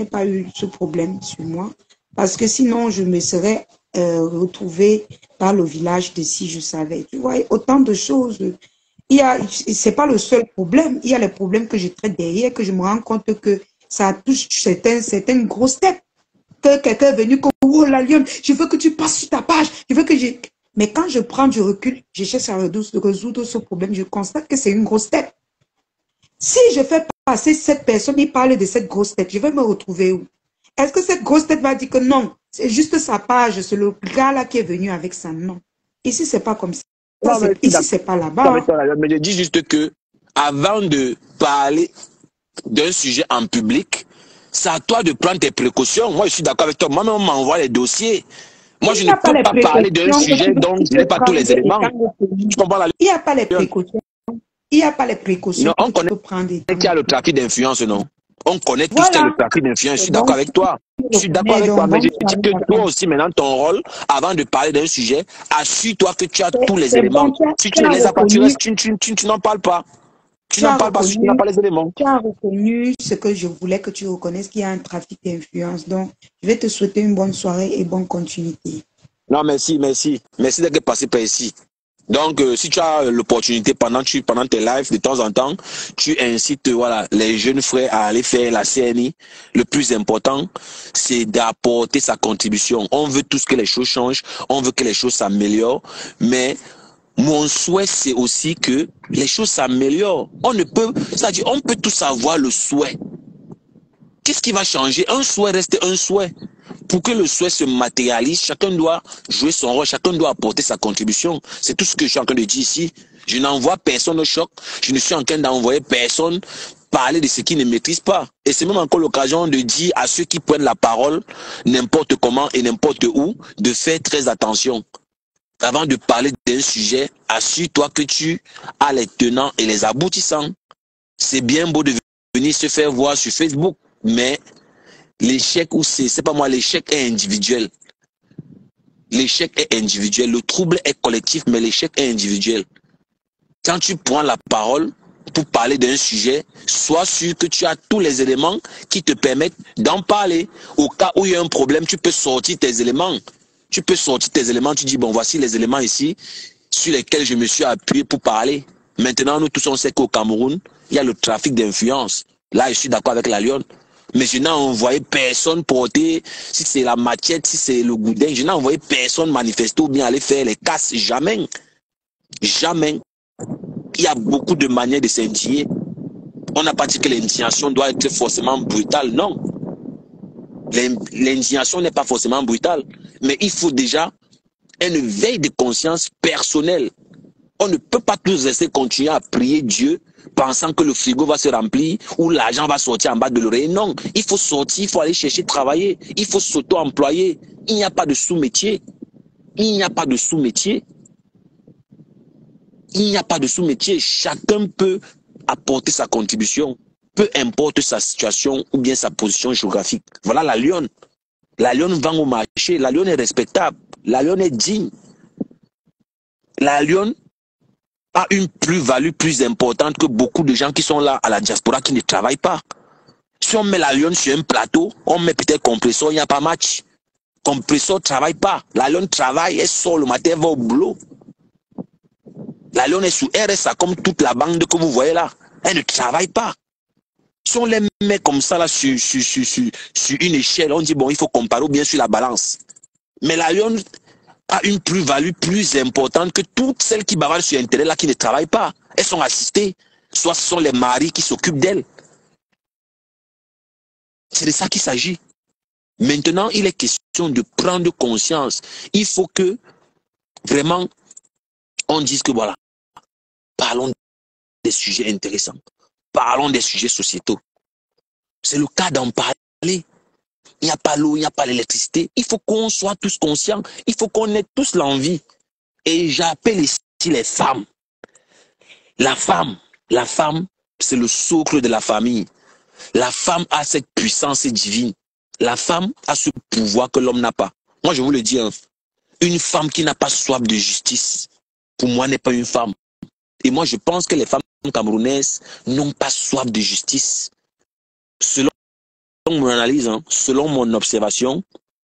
pas eu ce problème sur moi. Parce que sinon, je me serais retrouvée dans le village de si je savais. Tu vois, autant de choses. C'est pas le seul problème. Il y a les problèmes que je traite derrière, que je me rends compte que ça touche certaines grosses têtes. Que quelqu'un est venu comme, oh la lionne, je veux que tu passes sur ta page. Je veux que j'ai. Mais quand je prends du recul, je cherche à résoudre ce problème, je constate que c'est une grosse tête. Si je fais passer cette personne, il parle de cette grosse tête, je vais me retrouver où? Est-ce que cette grosse tête va dire que non, c'est juste sa page, c'est le gars là qui est venu avec ça? Non. Ici, c'est pas comme ça. Non, mais Ici, c'est pas là-bas. mais je dis juste que avant de parler d'un sujet en public, c'est à toi de prendre tes précautions. Moi, je suis d'accord avec toi. Moi-même, on m'envoie les dossiers. Moi, Il je n'y ne a pas peux les pas parler d'un précautions que sujet dont tu je n'ai peux pas tous prendre les éléments. étant reconnu. Tu comprends la Il n'y a pas les lionne? précautions. Il n'y a pas les précautions Non, on que tu connaît peux prendre étant qu'il y a le reconnu. trafic d'influence, non? On connaît tous qu'il y a le Voilà. trafic d'influence. Je suis d'accord Donc, avec toi. Je suis d'accord avec toi. donc, Mais je bonne dis soirée, que toi papa. aussi, maintenant, ton rôle, avant de parler d'un sujet, assure-toi que tu as tous les C'est éléments. bon, Si tu tu ne as les as pas, tu reconnu, restes, tu n'en parles pas. Tu tu n'en as parles pas si tu n'as reconnu, pas les éléments. tu as reconnu ce que je voulais que tu reconnaisses, qu'il y a un trafic d'influence. Donc, je vais te souhaiter une bonne soirée et bonne continuité. Non, merci, merci. Merci d'être passé par ici. Donc, si tu as l'opportunité pendant tes lives, de temps en temps, tu incites voilà, les jeunes frères à aller faire la CNI. Le plus important, c'est d'apporter sa contribution. On veut tous que les choses changent, on veut que les choses s'améliorent, mais mon souhait, c'est aussi que les choses s'améliorent. C'est-à-dire, on peut tous avoir le souhait. Qu'est-ce qui va changer? Un souhait reste un souhait. Pour que le souhait se matérialise, chacun doit jouer son rôle, chacun doit apporter sa contribution. C'est tout ce que je suis en train de dire ici. Je n'envoie personne au choc. Je ne suis en train d'envoyer personne parler de ce qu'il ne maîtrise pas. Et c'est même encore l'occasion de dire à ceux qui prennent la parole, n'importe comment et n'importe où, de faire très attention. Avant de parler d'un sujet, assure-toi que tu as les tenants et les aboutissants. C'est bien beau de venir se faire voir sur Facebook, mais l'échec, ou c'est pas moi, l'échec est individuel. L'échec est individuel. Le trouble est collectif, mais l'échec est individuel. Quand tu prends la parole pour parler d'un sujet, sois sûr que tu as tous les éléments qui te permettent d'en parler. Au cas où il y a un problème, tu peux sortir tes éléments. Tu peux sortir tes éléments, tu dis, bon, voici les éléments ici sur lesquels je me suis appuyé pour parler. Maintenant, nous tous, on sait qu'au Cameroun, il y a le trafic d'influence. Là, je suis d'accord avec la Lyon. Mais je n'ai envoyé personne porter, si c'est la machette, si c'est le goudin, je n'ai envoyé personne manifester ou bien aller faire les casses. Jamais. Jamais. Il y a beaucoup de manières de s'indigner. On n'a pas dit que l'indignation doit être forcément brutale. Non. L'indignation n'est pas forcément brutale. Mais il faut déjà une veille de conscience personnelle. On ne peut pas tous rester continuer à prier Dieu pensant que le frigo va se remplir ou l'argent va sortir en bas de l'oreille. Non, il faut sortir, il faut aller chercher travailler, il faut s'auto-employer. Il n'y a pas de sous-métier. Il n'y a pas de sous-métier. Il n'y a pas de sous-métier. Chacun peut apporter sa contribution, peu importe sa situation ou bien sa position géographique. Voilà la Lyon. La Lyon vend au marché. La Lyon est respectable. La Lyon est digne. La Lyon a une plus-value plus importante que beaucoup de gens qui sont là à la diaspora qui ne travaillent pas. Si on met la Lyon sur un plateau, on met peut-être Compressor, il n'y a pas match. Compressor ne travaille pas. La Lyon travaille, elle sort le matin, elle va au boulot. La Lyon est sous RSA comme toute la bande que vous voyez là. Elle ne travaille pas. Si on les met comme ça là sur une échelle, on dit bon, il faut comparer ou bien sur la balance. Mais la Lyon a une plus-value plus importante que toutes celles qui bavardent sur Internet là qui ne travaillent pas. Elles sont assistées. Soit ce sont les maris qui s'occupent d'elles. C'est de ça qu'il s'agit. Maintenant, il est question de prendre conscience. Il faut que vraiment on dise que voilà, parlons des sujets intéressants. Parlons des sujets sociétaux. C'est le cas d'en parler. Il n'y a pas l'eau, il n'y a pas l'électricité. Il faut qu'on soit tous conscients. Il faut qu'on ait tous l'envie. Et j'appelle ici les femmes. La femme, c'est le socle de la famille. La femme a cette puissance divine. La femme a ce pouvoir que l'homme n'a pas. Moi, je vous le dis, hein, une femme qui n'a pas soif de justice, pour moi, n'est pas une femme. Et moi, je pense que les femmes camerounaises n'ont pas soif de justice. Selon mon analyse, hein, selon mon observation,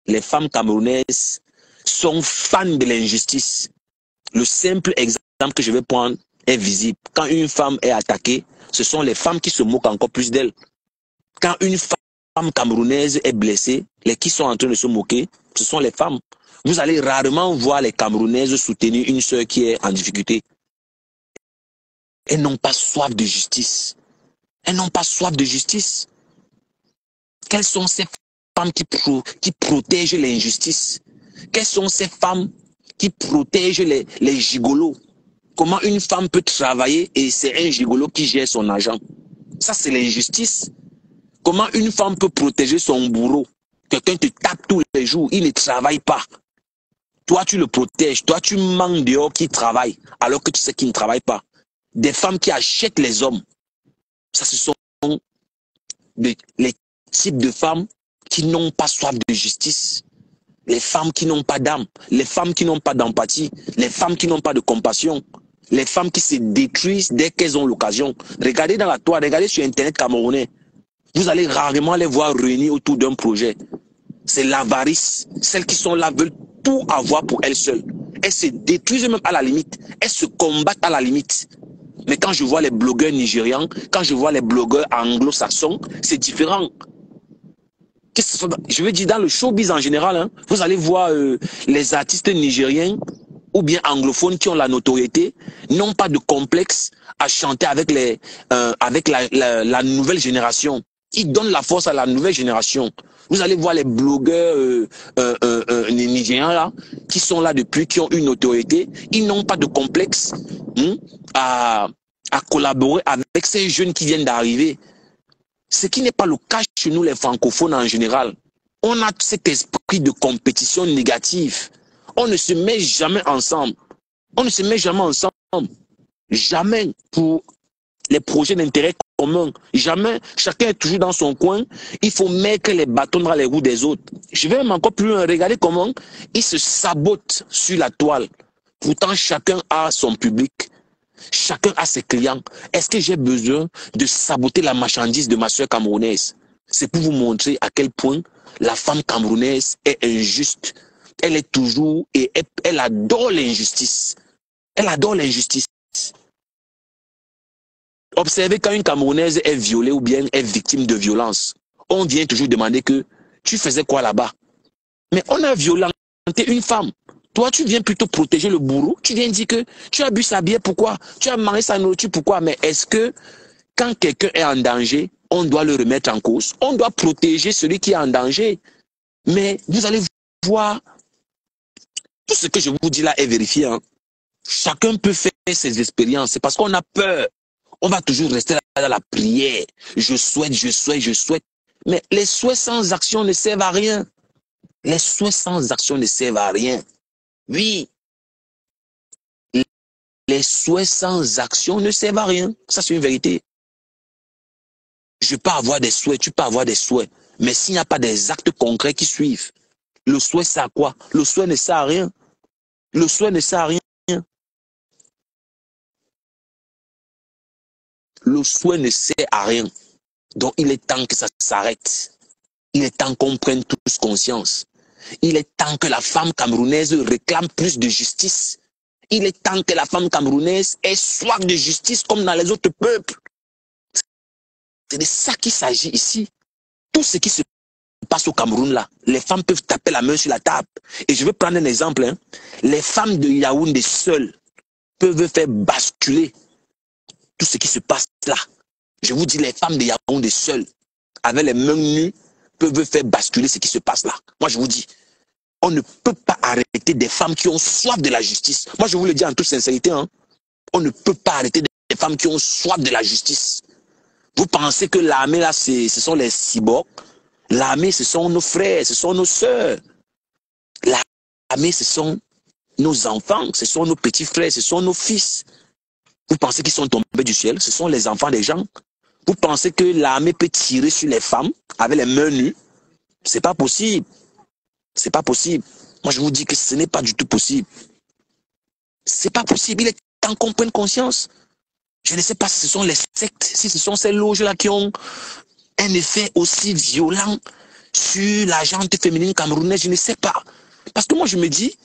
les femmes camerounaises sont fans de l'injustice. Le simple exemple que je vais prendre est visible. Quand une femme est attaquée, ce sont les femmes qui se moquent encore plus d'elle. Quand une femme camerounaise est blessée, les qui sont en train de se moquer, ce sont les femmes. Vous allez rarement voir les Camerounaises soutenir une sœur qui est en difficulté. Elles n'ont pas soif de justice. Elles n'ont pas soif de justice. Quelles sont ces femmes qui protègent l'injustice? Quelles sont ces femmes qui protègent les gigolos? Comment une femme peut travailler et c'est un gigolo qui gère son argent? Ça, c'est l'injustice. Comment une femme peut protéger son bourreau? Quelqu'un te tape tous les jours, il ne travaille pas. Toi, tu le protèges. Toi, tu manques dehors qui travaille, alors que tu sais qu'il ne travaille pas. Des femmes qui achètent les hommes. Ça, ce sont les types de femmes qui n'ont pas soif de justice. Les femmes qui n'ont pas d'âme. Les femmes qui n'ont pas d'empathie. Les femmes qui n'ont pas de compassion. Les femmes qui se détruisent dès qu'elles ont l'occasion. Regardez dans la toile, regardez sur Internet camerounais. Vous allez rarement les voir réunis autour d'un projet. C'est l'avarice. Celles qui sont là veulent tout avoir pour elles seules. Elles se détruisent même à la limite. Elles se combattent à la limite. Mais quand je vois les blogueurs nigérians, quand je vois les blogueurs anglo-saxons, c'est différent. Je veux dire, dans le showbiz en général, hein, vous allez voir les artistes nigériens ou bien anglophones qui ont la notoriété, n'ont pas de complexe à chanter avec la nouvelle génération. Ils donnent la force à la nouvelle génération. Vous allez voir les blogueurs nigériens là, qui sont là depuis, qui ont une notoriété. Ils n'ont pas de complexe à collaborer avec ces jeunes qui viennent d'arriver. Ce qui n'est pas le cas chez nous les francophones en général. On a cet esprit de compétition négative. On ne se met jamais ensemble. On ne se met jamais ensemble. Jamais pour les projets d'intérêt commun. Jamais, chacun est toujours dans son coin. Il faut mettre les bâtons dans les roues des autres. Je vais même encore plus loin. Regardez comment ils se sabotent sur la toile. Pourtant, chacun a son public. Chacun a ses clients. Est-ce que j'ai besoin de saboter la marchandise de ma soeur camerounaise? C'est pour vous montrer à quel point la femme camerounaise est injuste. Elle est toujours et elle adore l'injustice. Elle adore l'injustice. Observez quand une Camerounaise est violée ou bien est victime de violence. On vient toujours demander que tu faisais quoi là-bas? Mais on a violenté une femme. Toi, tu viens plutôt protéger le bourreau. Tu viens dire que tu as bu sa bière, pourquoi? Tu as mangé sa nourriture, pourquoi? Mais est-ce que quand quelqu'un est en danger, on doit le remettre en cause? On doit protéger celui qui est en danger. Mais vous allez voir, tout ce que je vous dis là est vérifié. Hein. Chacun peut faire ses expériences. C'est parce qu'on a peur. On va toujours rester là dans la prière. Je souhaite, je souhaite, je souhaite. Mais les souhaits sans action ne servent à rien. Les souhaits sans action ne servent à rien. Oui. Les souhaits sans action ne servent à rien. Ça, c'est une vérité. Je peux avoir des souhaits, tu peux avoir des souhaits. Mais s'il n'y a pas des actes concrets qui suivent, le souhait, c'est à quoi? Le souhait ne sert à rien. Le souhait ne sert à rien. Le souhait ne sert à rien. Donc, il est temps que ça s'arrête. Il est temps qu'on prenne tous conscience. Il est temps que la femme camerounaise réclame plus de justice. Il est temps que la femme camerounaise ait soif de justice comme dans les autres peuples. C'est de ça qu'il s'agit ici. Tout ce qui se passe au Cameroun là, les femmes peuvent taper la main sur la table. Et je vais prendre un exemple. Hein. Les femmes de Yaoundé seules peuvent faire basculer tout ce qui se passe là. Je vous dis, les femmes de Yaoundé seules, avec les mains nues, peuvent faire basculer ce qui se passe là. Moi, je vous dis, on ne peut pas arrêter des femmes qui ont soif de la justice. Moi, je vous le dis en toute sincérité. Hein. On ne peut pas arrêter des femmes qui ont soif de la justice. Vous pensez que l'armée, là, ce sont les cyborgs? L'armée, ce sont nos frères, ce sont nos sœurs. L'armée, ce sont nos enfants, ce sont nos petits frères, ce sont nos fils. Vous pensez qu'ils sont tombés du ciel? Ce sont les enfants des gens. Vous pensez que l'armée peut tirer sur les femmes avec les mains nues? C'est pas possible. C'est pas possible. Moi, je vous dis que ce n'est pas du tout possible. C'est pas possible. Il est temps qu'on prenne conscience. Je ne sais pas si ce sont les sectes, si ce sont ces loges-là qui ont un effet aussi violent sur la gente féminine camerounaise. Je ne sais pas. Parce que moi, je me dis,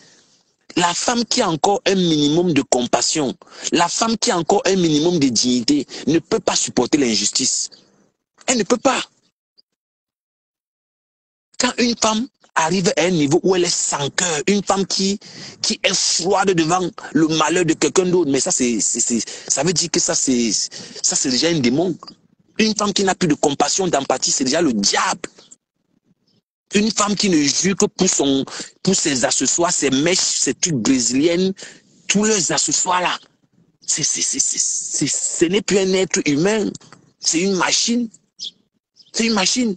la femme qui a encore un minimum de compassion, la femme qui a encore un minimum de dignité, ne peut pas supporter l'injustice. Elle ne peut pas. Quand une femme arrive à un niveau où elle est sans cœur, une femme qui est froide devant le malheur de quelqu'un d'autre, mais ça veut dire que ça c'est déjà un démon. Une femme qui n'a plus de compassion, d'empathie, c'est déjà le diable. Une femme qui ne jure que pour ses accessoires, ses mèches, ses trucs brésiliennes, tous leurs accessoires là. Ce n'est plus un être humain, c'est une machine. C'est une machine.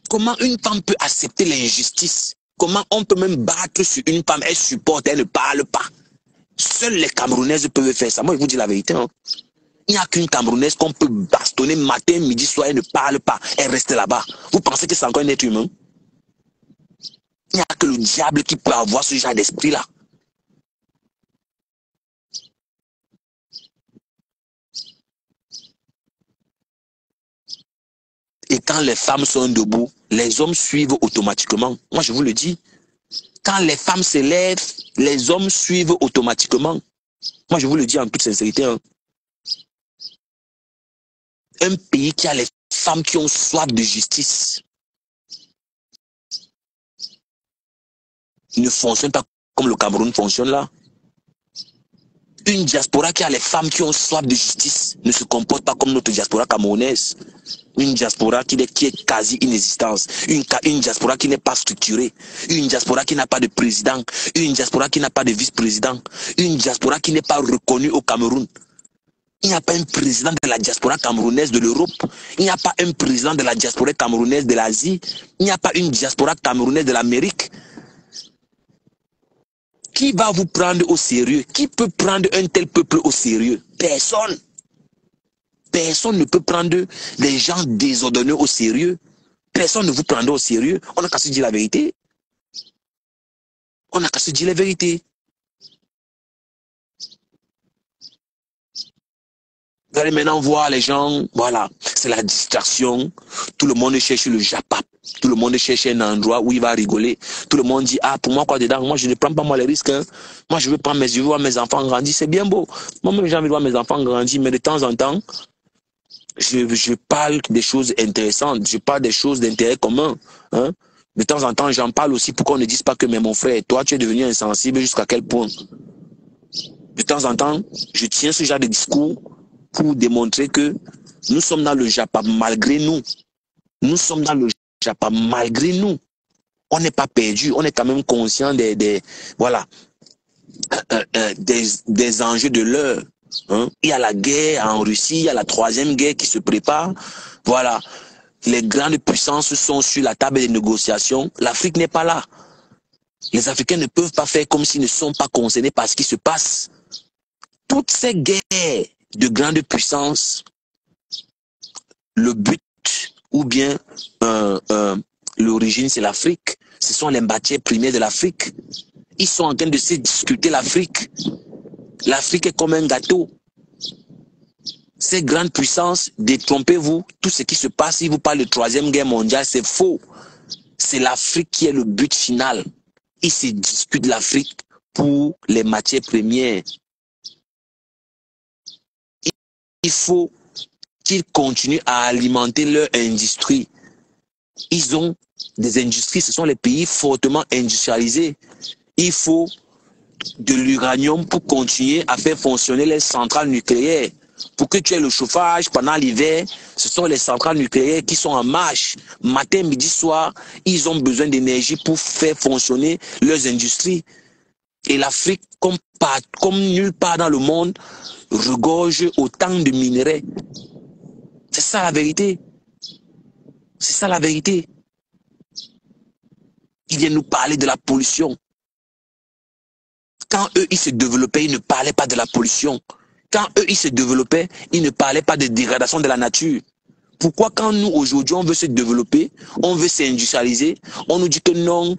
Comment une femme peut accepter l'injustice? Comment on peut même battre sur une femme? Elle supporte, elle ne parle pas. Seules les Camerounaises peuvent faire ça. Moi, je vous dis la vérité. Hein. Il n'y a qu'une Camerounaise qu'on peut bastonner matin, midi, soir, elle ne parle pas. Elle reste là-bas. Vous pensez que c'est encore un être humain? Il n'y a que le diable qui peut avoir ce genre d'esprit-là. Et quand les femmes sont debout, les hommes suivent automatiquement. Moi, je vous le dis. Quand les femmes se lèvent, les hommes suivent automatiquement. Moi, je vous le dis en toute sincérité. Hein. Un pays qui a les femmes qui ont soif de justice ne fonctionne pas comme le Cameroun fonctionne là. Une diaspora qui a les femmes qui ont soif de justice ne se comporte pas comme notre diaspora camerounaise. Une diaspora qui est quasi inexistante. Une diaspora qui n'est pas structurée. Une diaspora qui n'a pas de président. Une diaspora qui n'a pas de vice-président. Une diaspora qui n'est pas reconnue au Cameroun. Il n'y a pas un président de la diaspora camerounaise de l'Europe. Il n'y a pas un président de la diaspora camerounaise de l'Asie. Il n'y a pas une diaspora camerounaise de l'Amérique. Qui va vous prendre au sérieux? Qui peut prendre un tel peuple au sérieux? Personne. Personne ne peut prendre des gens désordonnés au sérieux. Personne ne vous prendra au sérieux. On n'a qu'à se dire la vérité. On n'a qu'à se dire la vérité. Vous allez maintenant voir les gens, voilà, c'est la distraction. Tout le monde cherche le japap. Tout le monde cherche un endroit où il va rigoler. Tout le monde dit, ah, pour moi, quoi dedans? Moi, je ne prends pas moi les risques. Hein. Moi, je veux prendre je veux voir mes enfants grandir. C'est bien beau. Moi-même, j'ai envie de voir mes enfants grandir, mais de temps en temps, je parle des choses intéressantes. Je parle des choses d'intérêt commun. Hein. De temps en temps, j'en parle aussi pour qu'on ne dise pas que, mais mon frère, toi, tu es devenu insensible jusqu'à quel point? De temps en temps, je tiens ce genre de discours pour démontrer que nous sommes dans le Japon malgré nous. Nous sommes dans le Japon malgré nous. On n'est pas perdu, on est quand même conscient voilà, des enjeux de l'heure. Hein. Il y a la guerre en Russie, il y a la troisième guerre qui se prépare. Voilà, les grandes puissances sont sur la table des négociations. L'Afrique n'est pas là. Les Africains ne peuvent pas faire comme s'ils ne sont pas concernés par ce qui se passe. Toutes ces guerres de grandes puissances, le but ou bien l'origine, c'est l'Afrique. Ce sont les matières premières de l'Afrique. Ils sont en train de se discuter l'Afrique. L'Afrique est comme un gâteau. Ces grandes puissances, détrompez-vous, tout ce qui se passe, ils vous parlent de troisième guerre mondiale, c'est faux. C'est l'Afrique qui est le but final. Ils se discutent l'Afrique pour les matières premières. Il faut qu'ils continuent à alimenter leur industrie. Ils ont des industries, ce sont les pays fortement industrialisés. Il faut de l'uranium pour continuer à faire fonctionner les centrales nucléaires. Pour que tu aies le chauffage pendant l'hiver, ce sont les centrales nucléaires qui sont en marche. Matin, midi, soir, ils ont besoin d'énergie pour faire fonctionner leurs industries. Et l'Afrique, comme nulle part dans le monde, regorge autant de minerais. C'est ça la vérité. C'est ça la vérité. Ils viennent nous parler de la pollution. Quand eux, ils se développaient, ils ne parlaient pas de la pollution. Quand eux, ils se développaient, ils ne parlaient pas de dégradation de la nature. Pourquoi quand nous, aujourd'hui, on veut se développer, on veut s'industrialiser, on nous dit que non,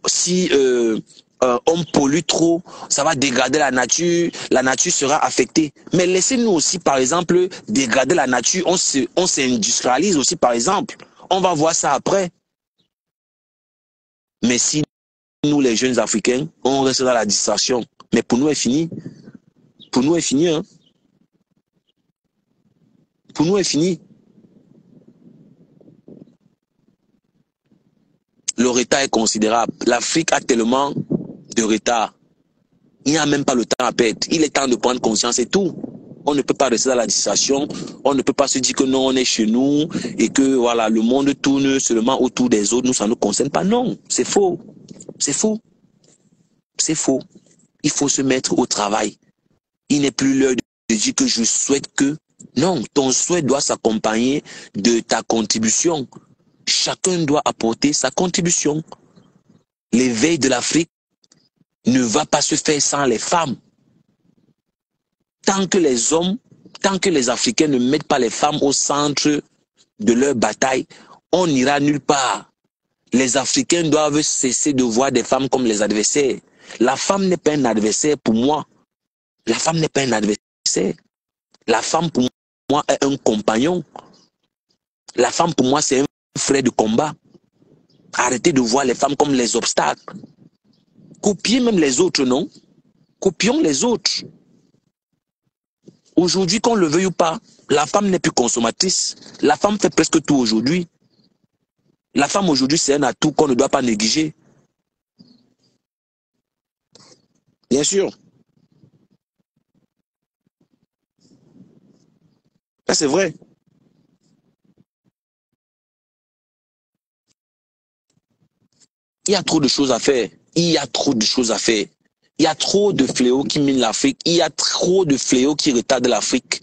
si on pollue trop, ça va dégrader la nature sera affectée. Mais laissez-nous aussi, par exemple, dégrader la nature, on s'industrialise aussi, par exemple. On va voir ça après. Mais si nous, les jeunes Africains, on reste dans la distraction, mais pour nous, c'est fini. Pour nous, c'est fini. Hein. Pour nous, c'est fini. Le retard est considérable. L'Afrique a tellement de retard. Il n'y a même pas le temps à perdre. Il est temps de prendre conscience et tout. On ne peut pas rester dans la distraction. On ne peut pas se dire que non, on est chez nous et que voilà, le monde tourne seulement autour des autres. Nous, ça ne nous concerne pas. Non, c'est faux. C'est faux. C'est faux. Il faut se mettre au travail. Il n'est plus l'heure de dire que je souhaite que... Non, ton souhait doit s'accompagner de ta contribution. Chacun doit apporter sa contribution. L'éveil de l'Afrique ne va pas se faire sans les femmes. Tant que les hommes, tant que les Africains ne mettent pas les femmes au centre de leur bataille, on n'ira nulle part. Les Africains doivent cesser de voir des femmes comme les adversaires. La femme n'est pas un adversaire pour moi. La femme n'est pas un adversaire. La femme pour moi est un compagnon. La femme pour moi c'est un frère de combat. Arrêtez de voir les femmes comme les obstacles. Copiez même les autres, non? Copions les autres. Aujourd'hui, qu'on le veuille ou pas, la femme n'est plus consommatrice. La femme fait presque tout aujourd'hui. La femme aujourd'hui, c'est un atout qu'on ne doit pas négliger. Bien sûr. Ça, c'est vrai. Il y a trop de choses à faire. Il y a trop de choses à faire. Il y a trop de fléaux qui minent l'Afrique. Il y a trop de fléaux qui retardent l'Afrique.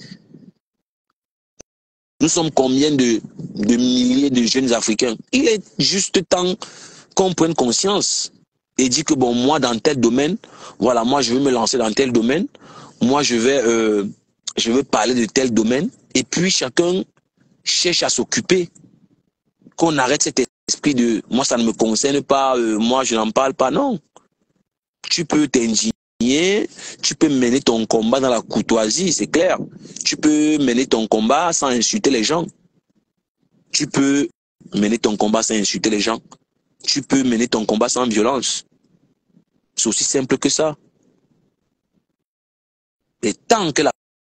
Nous sommes combien de milliers de jeunes Africains? Il est juste temps qu'on prenne conscience. et dit que bon, moi dans tel domaine, voilà, moi je veux me lancer dans tel domaine, moi je veux parler de tel domaine, et puis chacun cherche à s'occuper, qu'on arrête cet esprit de moi ça ne me concerne pas, moi je n'en parle pas, non. Tu peux t'indigner, tu peux mener ton combat dans la courtoisie, c'est clair. Tu peux mener ton combat sans insulter les gens. Tu peux mener ton combat sans insulter les gens. Tu peux mener ton combat sans violence. C'est aussi simple que ça. Il est temps que la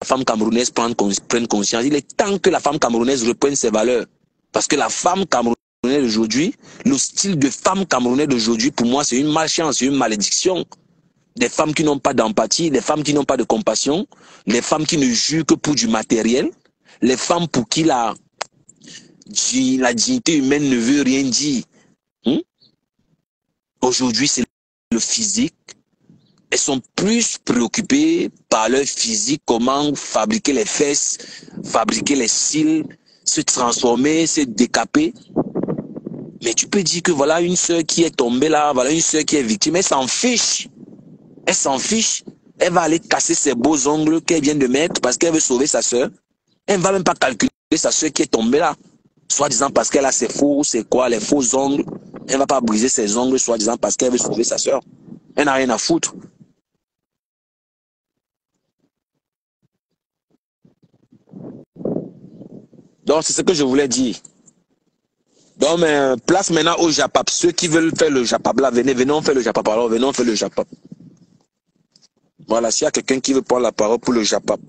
femme camerounaise prenne conscience. Il est temps que la femme camerounaise reprenne ses valeurs. Parce que la femme camerounaise d'aujourd'hui, le style de femme camerounaise d'aujourd'hui, pour moi, c'est une malchance, c'est une malédiction. Des femmes qui n'ont pas d'empathie, des femmes qui n'ont pas de compassion, les femmes qui ne jurent que pour du matériel, les femmes pour qui la dignité humaine ne veut rien dire. Aujourd'hui, c'est le physique. Elles sont plus préoccupées par leur physique, comment fabriquer les fesses, fabriquer les cils, se transformer, se décaper. Mais tu peux dire que voilà une sœur qui est tombée là, voilà une sœur qui est victime, elle s'en fiche. Elle s'en fiche. Elle va aller casser ses beaux ongles qu'elle vient de mettre parce qu'elle veut sauver sa sœur. Elle ne va même pas calculer sa sœur qui est tombée là. Soi-disant parce qu'elle a ses faux, c'est quoi, les faux ongles. Elle ne va pas briser ses ongles, soi-disant parce qu'elle veut sauver sa sœur. Elle n'a rien à foutre. Donc, c'est ce que je voulais dire. Donc, place maintenant au Japap. Ceux qui veulent faire le Japap là, venez, on fait le Japap. Alors, venez, on fait le Japap. Voilà, s'il y a quelqu'un qui veut prendre la parole pour le Japap,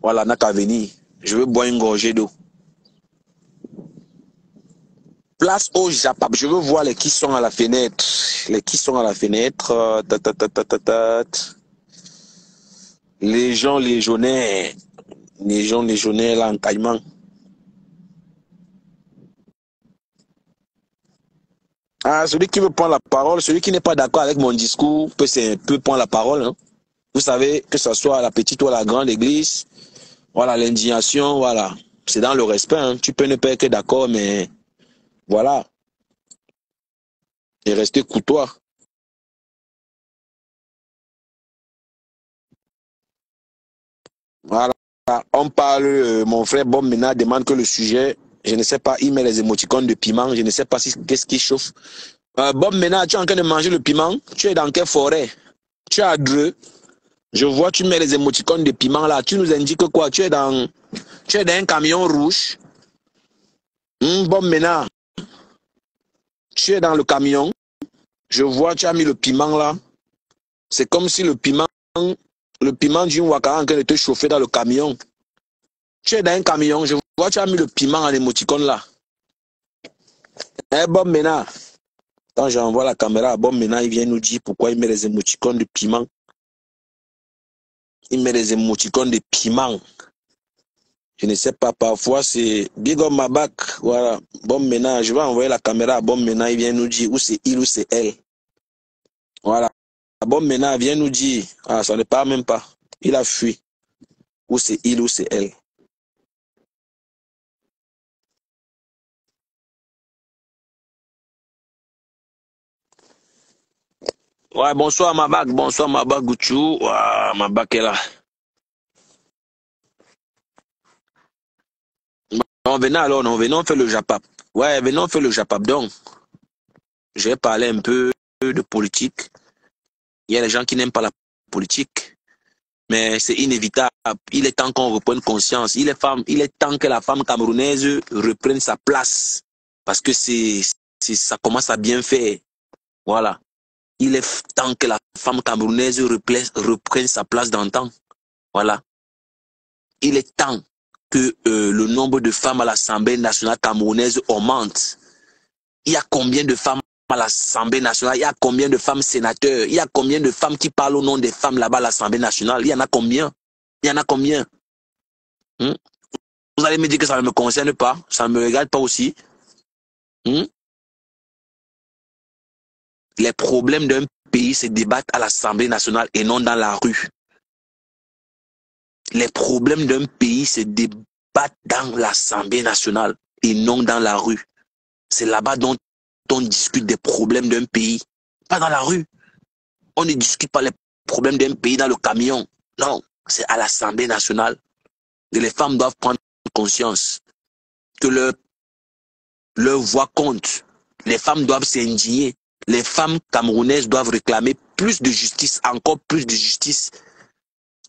voilà, n'a qu'à venir. Je veux boire une gorgée d'eau. Place au Japap. Je veux voir les qui sont à la fenêtre. Les qui sont à la fenêtre. Les gens légionnaires. Les gens légionnaires là en caïman. Ah, celui qui veut prendre la parole, celui qui n'est pas d'accord avec mon discours peut prendre la parole. Hein. Vous savez, que ce soit à la petite ou à la grande église, voilà, l'indignation, voilà. C'est dans le respect. Hein. Tu peux ne pas être d'accord, mais voilà. Et rester courtois. Voilà. On parle, mon frère Bob Mena demande que le sujet, je ne sais pas, il met les émoticônes de piment, je ne sais pas si qu'est-ce qui chauffe. Bob Mena, tu es en train de manger le piment, tu es dans quelle forêt? Tu es à Dreux. Je vois, tu mets les émoticônes de piment là, tu nous indiques quoi? Tu es dans un camion rouge. Bob Mena, tu es dans le camion. Je vois, tu as mis le piment là. C'est comme si le piment d'une Wakara en train de te chauffer dans le camion. Tu es dans un camion, je vois, tu as mis le piment en émoticône là. Bob Mena, quand j'envoie la caméra à Bob Mena, il vient nous dire pourquoi il met les émoticônes de piment. Il met les émoticônes de piment. Je ne sais pas, parfois c'est Big Up Mabak. Voilà, Bob Mena, je vais envoyer la caméra à Bob Mena, il vient nous dire où c'est il ou c'est elle. Voilà. Bob Mena vient nous dire, ah, ça ne part même pas. Il a fui. Où c'est il ou c'est elle. Ouais, bonsoir Mabak Gouchou. Ouais, Mabak est là. On venait alors, non, venons faire le Japap. Ouais, venons faire le Japap. Donc, je vais parler un peu de politique. Il y a des gens qui n'aiment pas la politique, mais c'est inévitable. Il est temps qu'on reprenne conscience. Il est temps que la femme camerounaise reprenne sa place. Parce que ça commence à bien faire. Voilà. Il est temps que la femme camerounaise reprenne sa place d'antan. Voilà. Il est temps que le nombre de femmes à l'Assemblée nationale camerounaise augmente. Il y a combien de femmes à l'Assemblée nationale? Il y a combien de femmes sénateurs? Il y a combien de femmes qui parlent au nom des femmes là-bas à l'Assemblée nationale? Il y en a combien? Il y en a combien? Vous allez me dire que ça ne me concerne pas, ça ne me regarde pas aussi. Les problèmes d'un pays se débattent à l'Assemblée nationale et non dans la rue. Les problèmes d'un pays se débattent dans l'Assemblée nationale et non dans la rue. C'est là-bas dont on discute des problèmes d'un pays. Pas dans la rue. On ne discute pas les problèmes d'un pays dans le camion. Non, c'est à l'Assemblée nationale. Et les femmes doivent prendre conscience que leur voix compte. Les femmes doivent s'indigner. Les femmes camerounaises doivent réclamer plus de justice, encore plus de justice.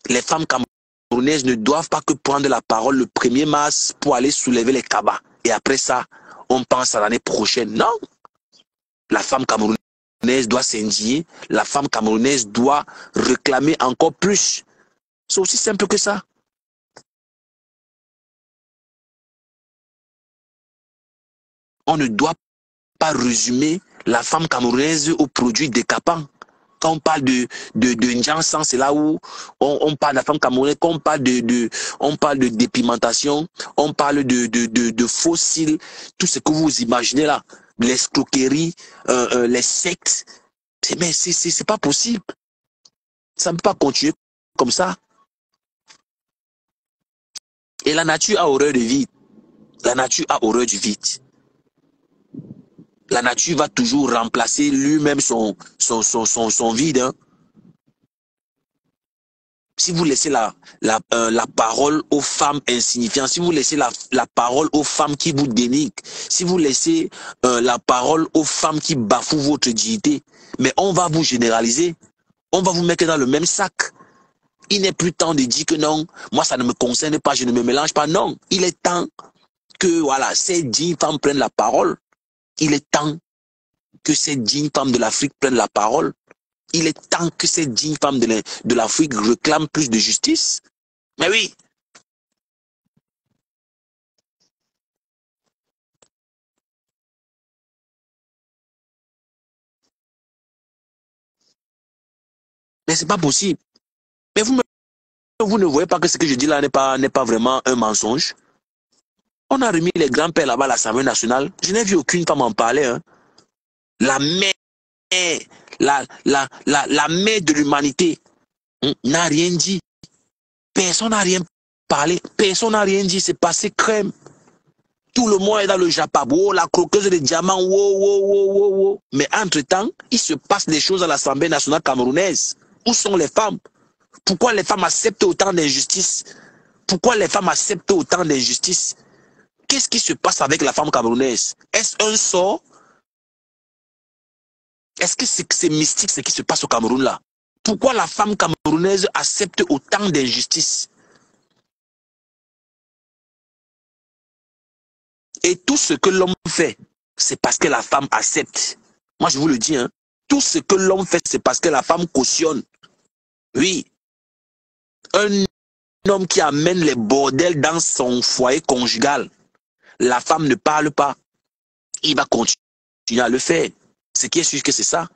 Les femmes camerounaises ne doivent pas que prendre la parole le 1er mars pour aller soulever les cabas. Et après ça, on pense à l'année prochaine. Non. La femme camerounaise doit s'indigner. La femme camerounaise doit réclamer encore plus. C'est aussi simple que ça. On ne doit pas résumer la femme camerounaise aux produits décapants. Quand on parle de Njansan, c'est là où on parle de la femme camerounaise. Quand on parle de dépigmentation, on parle de fossiles, tout ce que vous imaginez là, l'escroquerie, les sectes. Mais c'est pas possible. Ça ne peut pas continuer comme ça. Et la nature a horreur du vide. La nature a horreur du vide. La nature va toujours remplacer lui-même son vide. Hein. Si vous laissez la parole aux femmes insignifiantes, si vous laissez la parole aux femmes qui vous dénigrent, si vous laissez la parole aux femmes qui bafouent votre dignité, mais on va vous généraliser, on va vous mettre dans le même sac. Il n'est plus temps de dire que non, moi ça ne me concerne pas, je ne me mélange pas. Non, il est temps que voilà, ces dignes femmes prennent la parole. Il est temps que ces dignes femmes de l'Afrique prennent la parole. Il est temps que ces dignes femmes de l'Afrique réclament plus de justice. Mais oui. Mais c'est pas possible. Mais vous ne voyez pas que ce que je dis là n'est pas vraiment un mensonge. On a remis les grands-pères là-bas à l'Assemblée nationale. Je n'ai vu aucune femme en parler. Hein. La mère, la mère de l'humanité n'a rien dit. Personne n'a rien parlé. Personne n'a rien dit. C'est passé crème. Tout le monde est dans le japabo, la croqueuse de diamants, wow. Mais entre-temps, il se passe des choses à l'Assemblée nationale camerounaise. Où sont les femmes? Pourquoi les femmes acceptent autant d'injustice? Pourquoi les femmes acceptent autant d'injustice? Qu'est-ce qui se passe avec la femme camerounaise? Est-ce un sort? Est-ce que c'est mystique ce qui se passe au Cameroun là? Pourquoi la femme camerounaise accepte autant d'injustice? Et tout ce que l'homme fait, c'est parce que la femme accepte. Moi, je vous le dis, hein. Tout ce que l'homme fait, c'est parce que la femme cautionne. Oui. Un homme qui amène les bordels dans son foyer conjugal, la femme ne parle pas. Il va continuer à le faire. Ce qui est sûr que c'est ça.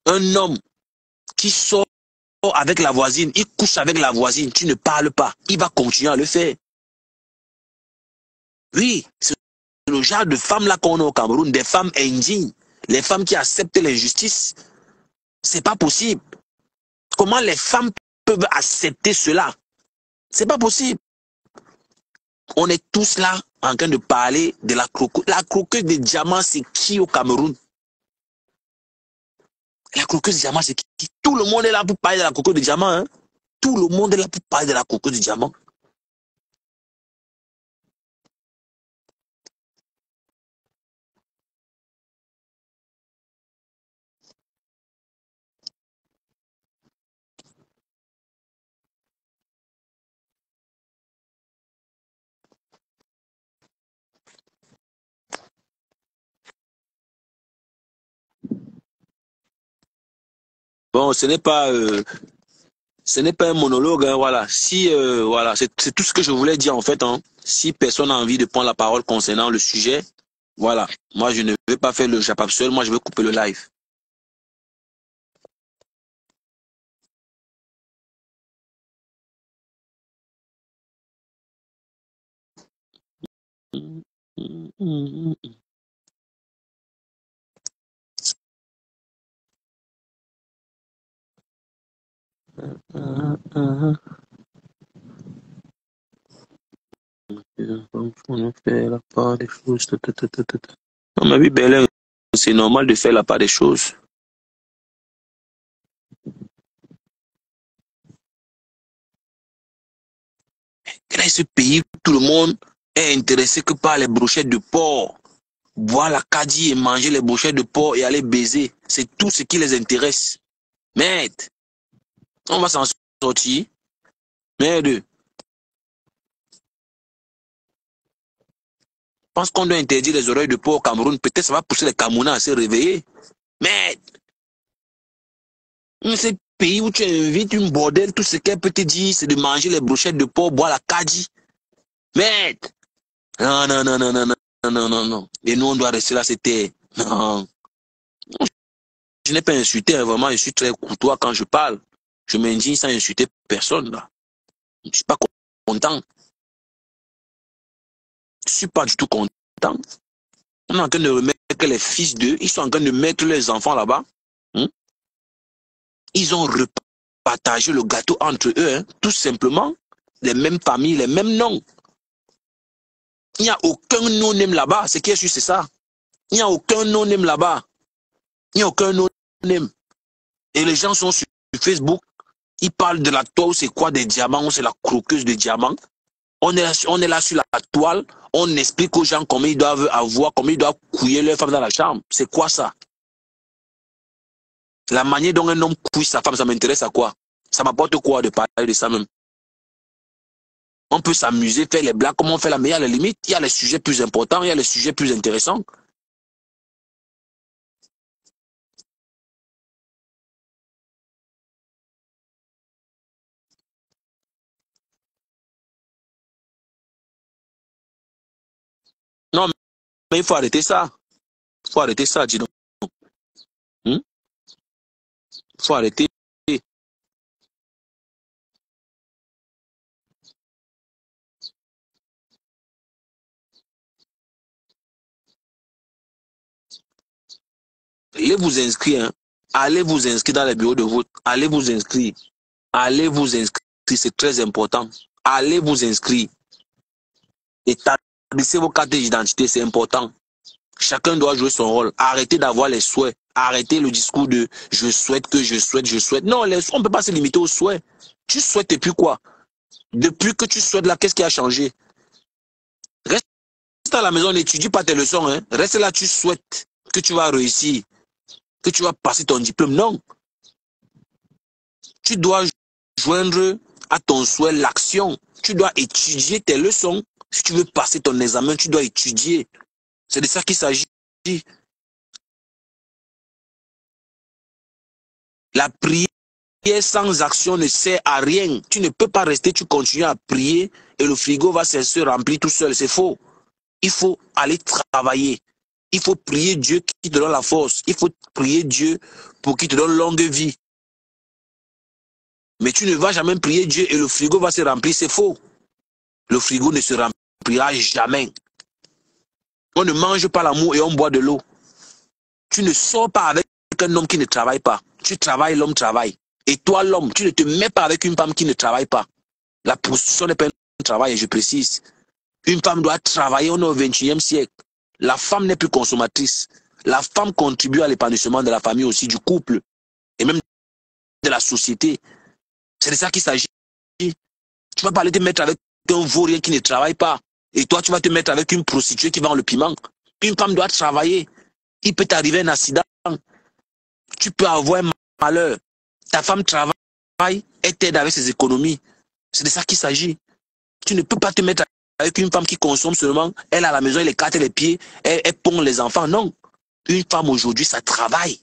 Un homme qui sort avec la voisine, il couche avec la voisine, tu ne parles pas. Il va continuer à le faire. Oui, c'est le genre de femmes là qu'on a au Cameroun, des femmes indignes, les femmes qui acceptent l'injustice. C'est pas possible. Comment les femmes peuvent accepter cela? C'est pas possible. On est tous là en train de parler de la croqueuse. La croqueuse de diamants, c'est qui au Cameroun? La croqueuse de diamants, c'est qui? Tout le monde est là pour parler de la croqueuse de diamants. Hein? Tout le monde est là pour parler de la croqueuse de diamants. Bon, ce n'est pas un monologue, hein, voilà. Si voilà, c'est tout ce que je voulais dire en fait. Hein. Si personne n'a envie de prendre la parole concernant le sujet, voilà. Moi, je ne vais pas faire le Japap seul. Moi, je vais couper le live. On fait la part des choses. Non, mais oui, Belen, c'est normal de faire la part des choses. Quel est ce pays où tout le monde est intéressé que par les brochettes de porc? Boire la caddie et manger les brochettes de porc et aller baiser. C'est tout ce qui les intéresse. Merde. On va s'en sortir. Merde. Je pense qu'on doit interdire les oreilles de porc au Cameroun. Peut-être ça va pousser les Camerounais à se réveiller. Merde. Ce pays où tu invites une bordel, tout ce qu'elle peut te dire, c'est de manger les brochettes de porc, boire la caddie. Merde. Non, non, non, non, non, non, non, non, non. Et nous, on doit rester là, c'était. Non. Je n'ai pas insulté, hein, vraiment, je suis très courtois quand je parle. Je m'indigne sans insulter personne, là. Je ne suis pas content. Je ne suis pas du tout content. On est en train de remettre les fils d'eux, ils sont en train de mettre les enfants là-bas. Ils ont repartagé le gâteau entre eux, hein, tout simplement. Les mêmes familles, les mêmes noms. Il n'y a aucun no-name là-bas. Ce qui est sûr, c'est ça. Il n'y a aucun no-name là-bas. Il n'y a aucun no-name. Et les gens sont sur Facebook. Ils parlent de la toile, c'est quoi des diamants, c'est la croqueuse de diamants. On est là sur la toile. On explique aux gens comment ils doivent avoir, comment ils doivent couiller leur femme dans la chambre. C'est quoi ça? La manière dont un homme couille sa femme, ça m'intéresse à quoi? Ça m'apporte quoi de parler de ça même? On peut s'amuser, faire les blagues, comment on fait la meilleure, à la limite. Il y a les sujets plus importants, il y a les sujets plus intéressants. Non, mais il faut arrêter ça. Il faut arrêter ça, dis donc. Il faut arrêter. Allez vous inscrire, hein. Allez vous inscrire dans les bureaux de vote. Allez vous inscrire. Allez vous inscrire. C'est très important. Allez vous inscrire. Établissez vos cartes d'identité, c'est important. Chacun doit jouer son rôle. Arrêtez d'avoir les souhaits. Arrêtez le discours de je souhaite que je souhaite, je souhaite. Non, on ne peut pas se limiter aux souhaits. Tu souhaites et puis quoi? Depuis que tu souhaites là, qu'est-ce qui a changé? Reste à la maison, n'étudie pas tes leçons. Hein. Reste là, tu souhaites que tu vas réussir, que tu vas passer ton diplôme. Non. Tu dois joindre à ton souhait l'action. Tu dois étudier tes leçons. Si tu veux passer ton examen, tu dois étudier. C'est de ça qu'il s'agit. La prière sans action ne sert à rien. Tu ne peux pas rester, tu continues à prier et le frigo va se remplir tout seul. C'est faux. Il faut aller travailler. Il faut prier Dieu qui te donne la force. Il faut prier Dieu pour qu'il te donne longue vie. Mais tu ne vas jamais prier Dieu et le frigo va se remplir. C'est faux. Le frigo ne se remplira jamais. On ne mange pas l'amour et on boit de l'eau. Tu ne sors pas avec un homme qui ne travaille pas. Tu travailles, l'homme travaille. Et toi, l'homme, tu ne te mets pas avec une femme qui ne travaille pas. La prostitution n'est pas un travail, et je précise. Une femme doit travailler, on est au XXIe siècle. La femme n'est plus consommatrice. La femme contribue à l'épanouissement de la famille aussi, du couple, et même de la société. C'est de ça qu'il s'agit. Tu vas pas aller te mettre avec un vaurien qui ne travaille pas. Et toi, tu vas te mettre avec une prostituée qui vend le piment. Une femme doit travailler. Il peut t'arriver un accident. Tu peux avoir un malheur. Ta femme travaille et t'aide avec ses économies. C'est de ça qu'il s'agit. Tu ne peux pas te mettre avec une femme qui consomme seulement. Elle à la maison, elle écarte les pieds, elle pond les enfants. Non. Une femme aujourd'hui, ça travaille.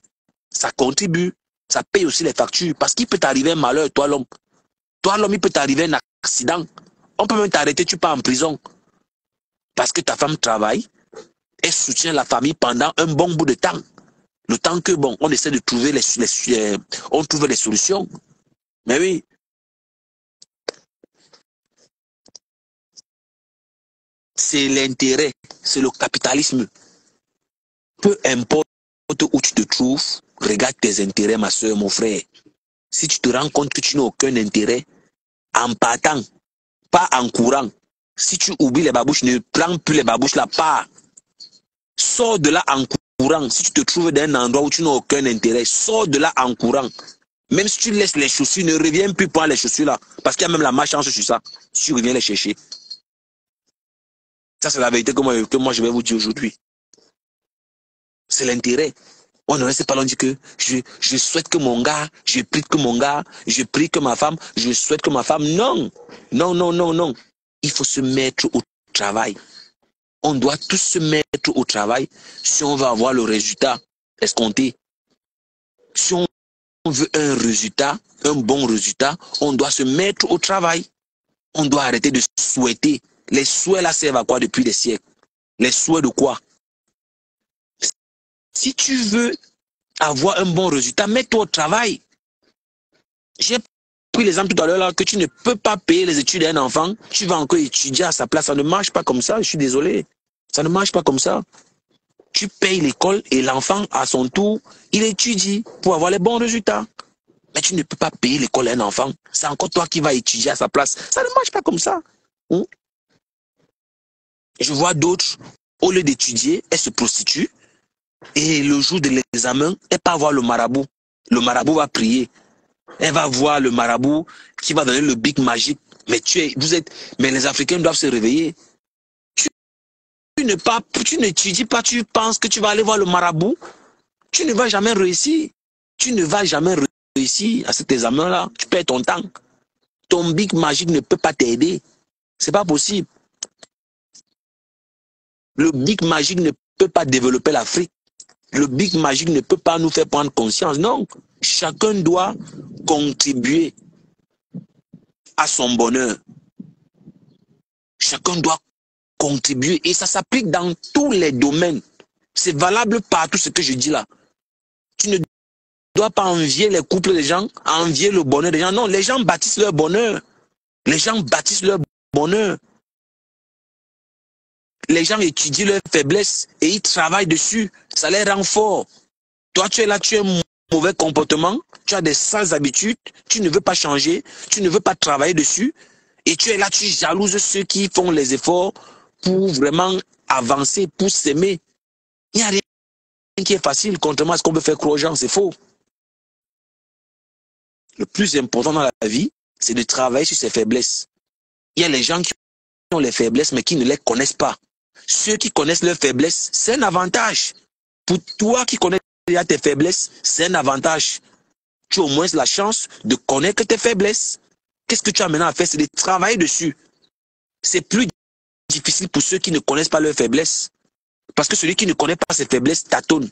Ça contribue. Ça paye aussi les factures. Parce qu'il peut t'arriver un malheur, toi l'homme. Toi l'homme, il peut t'arriver un accident. On peut même t'arrêter, tu pars en prison. Parce que ta femme travaille. Elle soutient la famille pendant un bon bout de temps. Le temps que, bon, on essaie de trouver on trouve les solutions. Mais oui. C'est l'intérêt, c'est le capitalisme. Peu importe où tu te trouves, regarde tes intérêts, ma soeur, mon frère. Si tu te rends compte que tu n'as aucun intérêt, en partant, pas en courant. Si tu oublies les babouches, ne prends plus les babouches là, pas. Sors de là en courant. Si tu te trouves dans un endroit où tu n'as aucun intérêt, sors de là en courant. Même si tu laisses les chaussures, ne reviens plus prendre les chaussures là. Parce qu'il y a même la malchance sur ça. Si tu reviens les chercher. Ça, c'est la vérité que moi je vais vous dire aujourd'hui. C'est l'intérêt. On ne reste pas là, on dit que je souhaite que mon gars, je prie que mon gars, je prie que ma femme, je souhaite que ma femme. Non, non, non, non, non. Il faut se mettre au travail. On doit tous se mettre au travail si on veut avoir le résultat escompté. Si on veut un résultat, un bon résultat, on doit se mettre au travail. On doit arrêter de souhaiter. Les souhaits là servent à quoi depuis des siècles? Les souhaits de quoi? Si tu veux avoir un bon résultat, mets-toi au travail. J'ai pris l'exemple tout à l'heure là que tu ne peux pas payer les études d'un enfant, tu vas encore étudier à sa place. Ça ne marche pas comme ça, je suis désolé. Ça ne marche pas comme ça. Tu payes l'école et l'enfant, à son tour, il étudie pour avoir les bons résultats. Mais tu ne peux pas payer l'école à un enfant. C'est encore toi qui vas étudier à sa place. Ça ne marche pas comme ça. Je vois d'autres, au lieu d'étudier, elles se prostituent. Et le jour de l'examen, elle va voir le marabout. Le marabout va prier. Elle va voir le marabout qui va donner le bic magique. Mais mais les Africains doivent se réveiller. Tu n'étudies pas, tu penses que tu vas aller voir le marabout. Tu ne vas jamais réussir. Tu ne vas jamais réussir à cet examen-là. Tu perds ton temps. Ton bic magique ne peut pas t'aider. C'est pas possible. Le bic magique ne peut pas développer l'Afrique. Le bic magique ne peut pas nous faire prendre conscience. Non, chacun doit contribuer à son bonheur. Chacun doit contribuer et ça s'applique dans tous les domaines. C'est valable partout ce que je dis là. Tu ne dois pas envier les couples des gens, envier le bonheur des gens. Non, les gens bâtissent leur bonheur. Les gens bâtissent leur bonheur. Les gens étudient leurs faiblesses et ils travaillent dessus. Ça les rend forts. Toi, tu es là, tu as un mauvais comportement, tu as des sales habitudes, tu ne veux pas changer, tu ne veux pas travailler dessus. Et tu es là, tu jalouses ceux qui font les efforts pour vraiment avancer, pour s'aimer. Il n'y a rien qui est facile, contrairement à ce qu'on veut faire croire aux gens, c'est faux. Le plus important dans la vie, c'est de travailler sur ses faiblesses. Il y a les gens qui ont les faiblesses, mais qui ne les connaissent pas. Ceux qui connaissent leurs faiblesses, c'est un avantage. Pour toi qui connais déjà tes faiblesses, c'est un avantage. Tu as au moins la chance de connaître tes faiblesses. Qu'est-ce que tu as maintenant à faire? C'est de travailler dessus. C'est plus difficile pour ceux qui ne connaissent pas leurs faiblesses. Parce que celui qui ne connaît pas ses faiblesses tâtonne.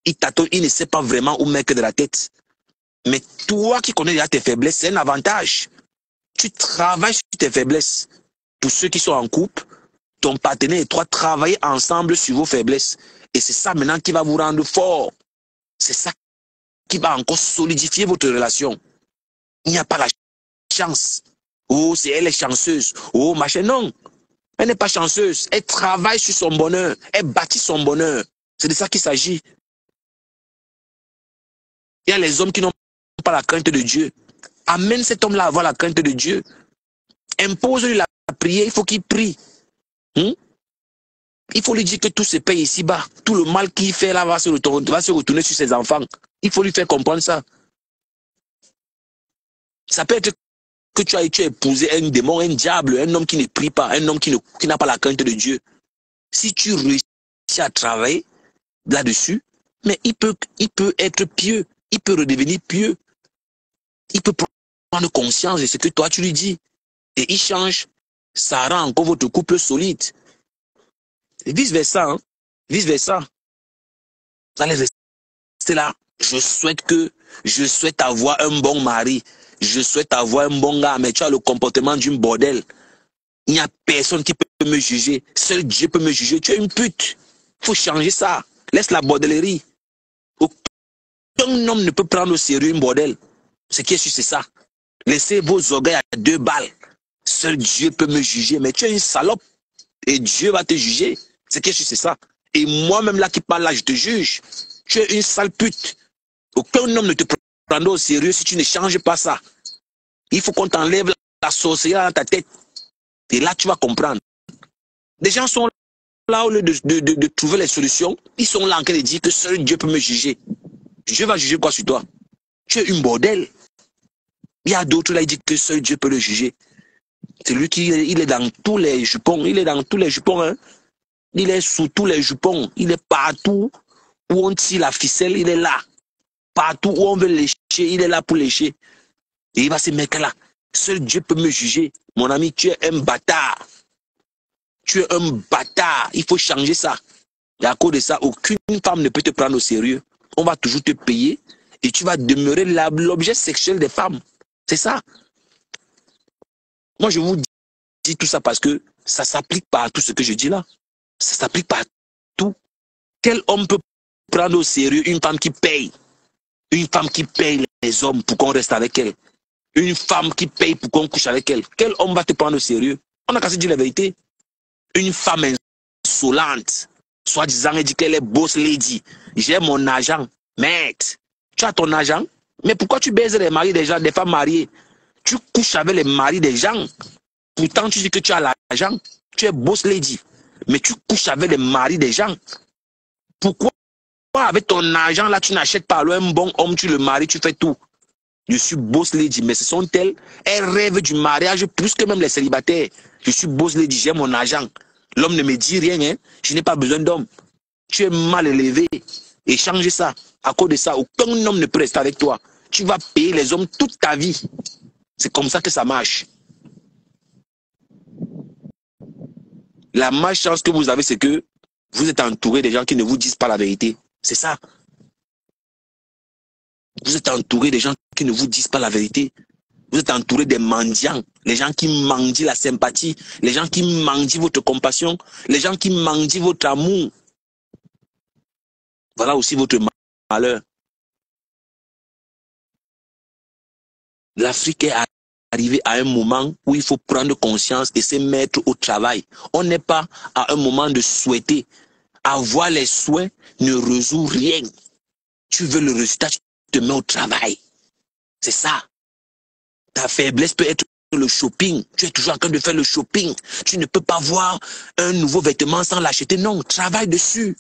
Il tâtonne, il ne sait pas vraiment où mettre de la tête. Mais toi qui connais déjà tes faiblesses, c'est un avantage. Tu travailles sur tes faiblesses. Pour ceux qui sont en couple, ton partenaire et toi, travaillez ensemble sur vos faiblesses. Et c'est ça maintenant qui va vous rendre fort. C'est ça qui va encore solidifier votre relation. Il n'y a pas la chance. Oh, c'est elle est chanceuse. Oh, machin. Non. Elle n'est pas chanceuse. Elle travaille sur son bonheur. Elle bâtit son bonheur. C'est de ça qu'il s'agit. Il y a les hommes qui n'ont pas la crainte de Dieu. Amène cet homme-là à avoir la crainte de Dieu. Impose-lui la prière. Il faut qu'il prie. Il faut lui dire que tout se paye ici-bas. Tout le mal qu'il fait là va se retourner sur ses enfants. Il faut lui faire comprendre ça. Ça peut être que tu as épousé un démon, un diable, un homme qui ne prie pas, un homme qui n'a pas la crainte de Dieu. Si tu réussis à travailler là-dessus, mais il peut être pieux. Il peut redevenir pieux. Il peut prendre conscience de ce que toi tu lui dis. Et il change. Ça rend encore votre couple solide. Et vice-versa. Hein? Vice-versa. Vous allez rester là. Je souhaite avoir un bon mari. Je souhaite avoir un bon gars, mais tu as le comportement d'une bordel. Il n'y a personne qui peut me juger. Seul Dieu peut me juger. Tu es une pute. Il faut changer ça. Laisse la bordellerie. Aucun homme ne peut prendre au sérieux une bordel. Ce qui est sûr, c'est ça. Laissez vos orgueils à 2 balles. Seul Dieu peut me juger. Mais tu es une salope. Et Dieu va te juger. Ce qui est sûr, c'est ça. Et moi-même là qui parle là, je te juge. Tu es une sale pute. Aucun homme ne te prendra au sérieux si tu ne changes pas ça. Il faut qu'on t'enlève la sorcière dans ta tête. Et là, tu vas comprendre. Des gens sont là, au lieu de trouver les solutions, ils sont là en train de dire que seul Dieu peut me juger. Dieu va juger quoi sur toi? Tu es une bordel. Il y a d'autres là, ils disent que seul Dieu peut le juger. C'est lui qui il est dans tous les jupons. Il est dans tous les jupons. Hein. Il est sous tous les jupons. Il est partout où on tire la ficelle, il est là. Partout où on veut lécher, il est là pour lécher. Et il va se mettre là. Seul Dieu peut me juger. Mon ami, tu es un bâtard. Tu es un bâtard. Il faut changer ça. Et à cause de ça, aucune femme ne peut te prendre au sérieux. On va toujours te payer et tu vas demeurer l'objet sexuel des femmes. C'est ça. Moi, je vous dis tout ça parce que ça s'applique pas à tout ce que je dis là. Ça s'applique pas à tout. Quel homme peut prendre au sérieux une femme qui paye? Une femme qui paye les hommes pour qu'on reste avec elle. Une femme qui paye pour qu'on couche avec elle. Quel homme va te prendre au sérieux? On a qu'à se dire la vérité. Une femme insolente, soi-disant, elle dit qu'elle est boss lady. J'ai mon argent. Merde, tu as ton argent, mais pourquoi tu baises les maris des gens, des femmes mariées? Tu couches avec les maris des gens. Pourtant, tu dis que tu as l'argent. Tu es boss lady. Mais tu couches avec les maris des gens. Pourquoi avec ton argent là, tu n'achètes pas un bon homme, tu le maries, tu fais tout? Je suis boss lady, mais ce sont elles. Elles rêvent du mariage plus que même les célibataires. Je suis boss lady, j'ai mon argent. L'homme ne me dit rien, hein. Je n'ai pas besoin d'homme. Tu es mal élevé. Et change ça. À cause de ça, aucun homme ne peut rester avec toi. Tu vas payer les hommes toute ta vie. C'est comme ça que ça marche. La malchance que vous avez, c'est que vous êtes entouré des gens qui ne vous disent pas la vérité. C'est ça. Vous êtes entouré des gens qui ne vous disent pas la vérité. Vous êtes entouré des mendiants, les gens qui mendient la sympathie, les gens qui mendient votre compassion, les gens qui mendient votre amour. Voilà aussi votre malheur. L'Afrique est arrivée à un moment où il faut prendre conscience et se mettre au travail. On n'est pas à un moment de souhaiter. Avoir les souhaits ne résout rien. Tu veux le résultat, tu te mets au travail. C'est ça. Ta faiblesse peut être le shopping. Tu es toujours en train de faire le shopping. Tu ne peux pas voir un nouveau vêtement sans l'acheter. Non, travaille dessus.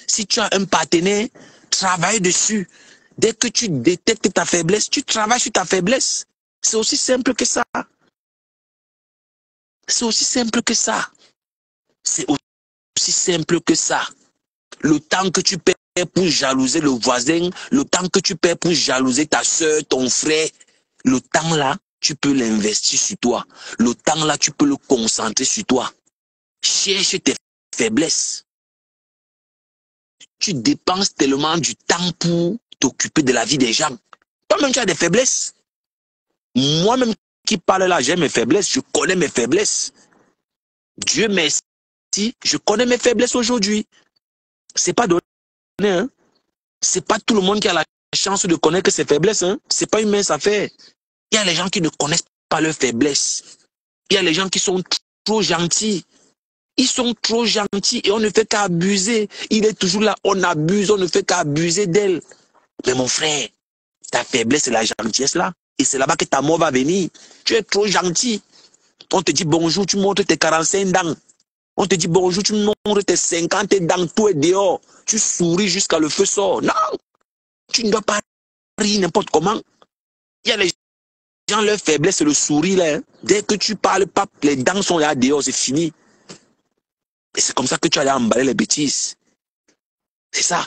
Si tu as un partenaire, travaille dessus. Dès que tu détectes ta faiblesse, tu travailles sur ta faiblesse. C'est aussi simple que ça. C'est aussi simple que ça. C'est aussi simple que ça. Le temps que tu perds pour jalouser le voisin, le temps que tu perds pour jalouser ta soeur, ton frère, le temps là, tu peux l'investir sur toi. Le temps là, tu peux le concentrer sur toi. Cherche tes faiblesses. Tu dépenses tellement du temps pour t'occuper de la vie des gens. Toi-même, tu as des faiblesses. Moi-même qui parle là, j'ai mes faiblesses. Je connais mes faiblesses. Dieu merci, je connais mes faiblesses aujourd'hui. C'est pas donné, hein. C'est pas tout le monde qui a la chance de connaître ses faiblesses, hein. C'est pas une mince affaire. Il y a les gens qui ne connaissent pas leurs faiblesses. Il y a les gens qui sont trop gentils. Ils sont trop gentils et on ne fait qu'abuser. Il est toujours là, on abuse, on ne fait qu'abuser d'elle. Mais mon frère, ta faiblesse, c'est la gentillesse là. Et c'est là-bas que ta mort va venir. Tu es trop gentil. On te dit bonjour, tu montres tes 45 dents. On te dit bonjour, tu montres tes 50 dents, tout est dehors. Tu souris jusqu'à le feu sort. Non, tu ne dois pas rire n'importe comment. Il y a les gens, leur faiblesse, c'est le sourire là. Hein. Dès que tu parles pas, les dents sont là dehors, c'est fini. Et c'est comme ça que tu allais emballer les bêtises. C'est ça.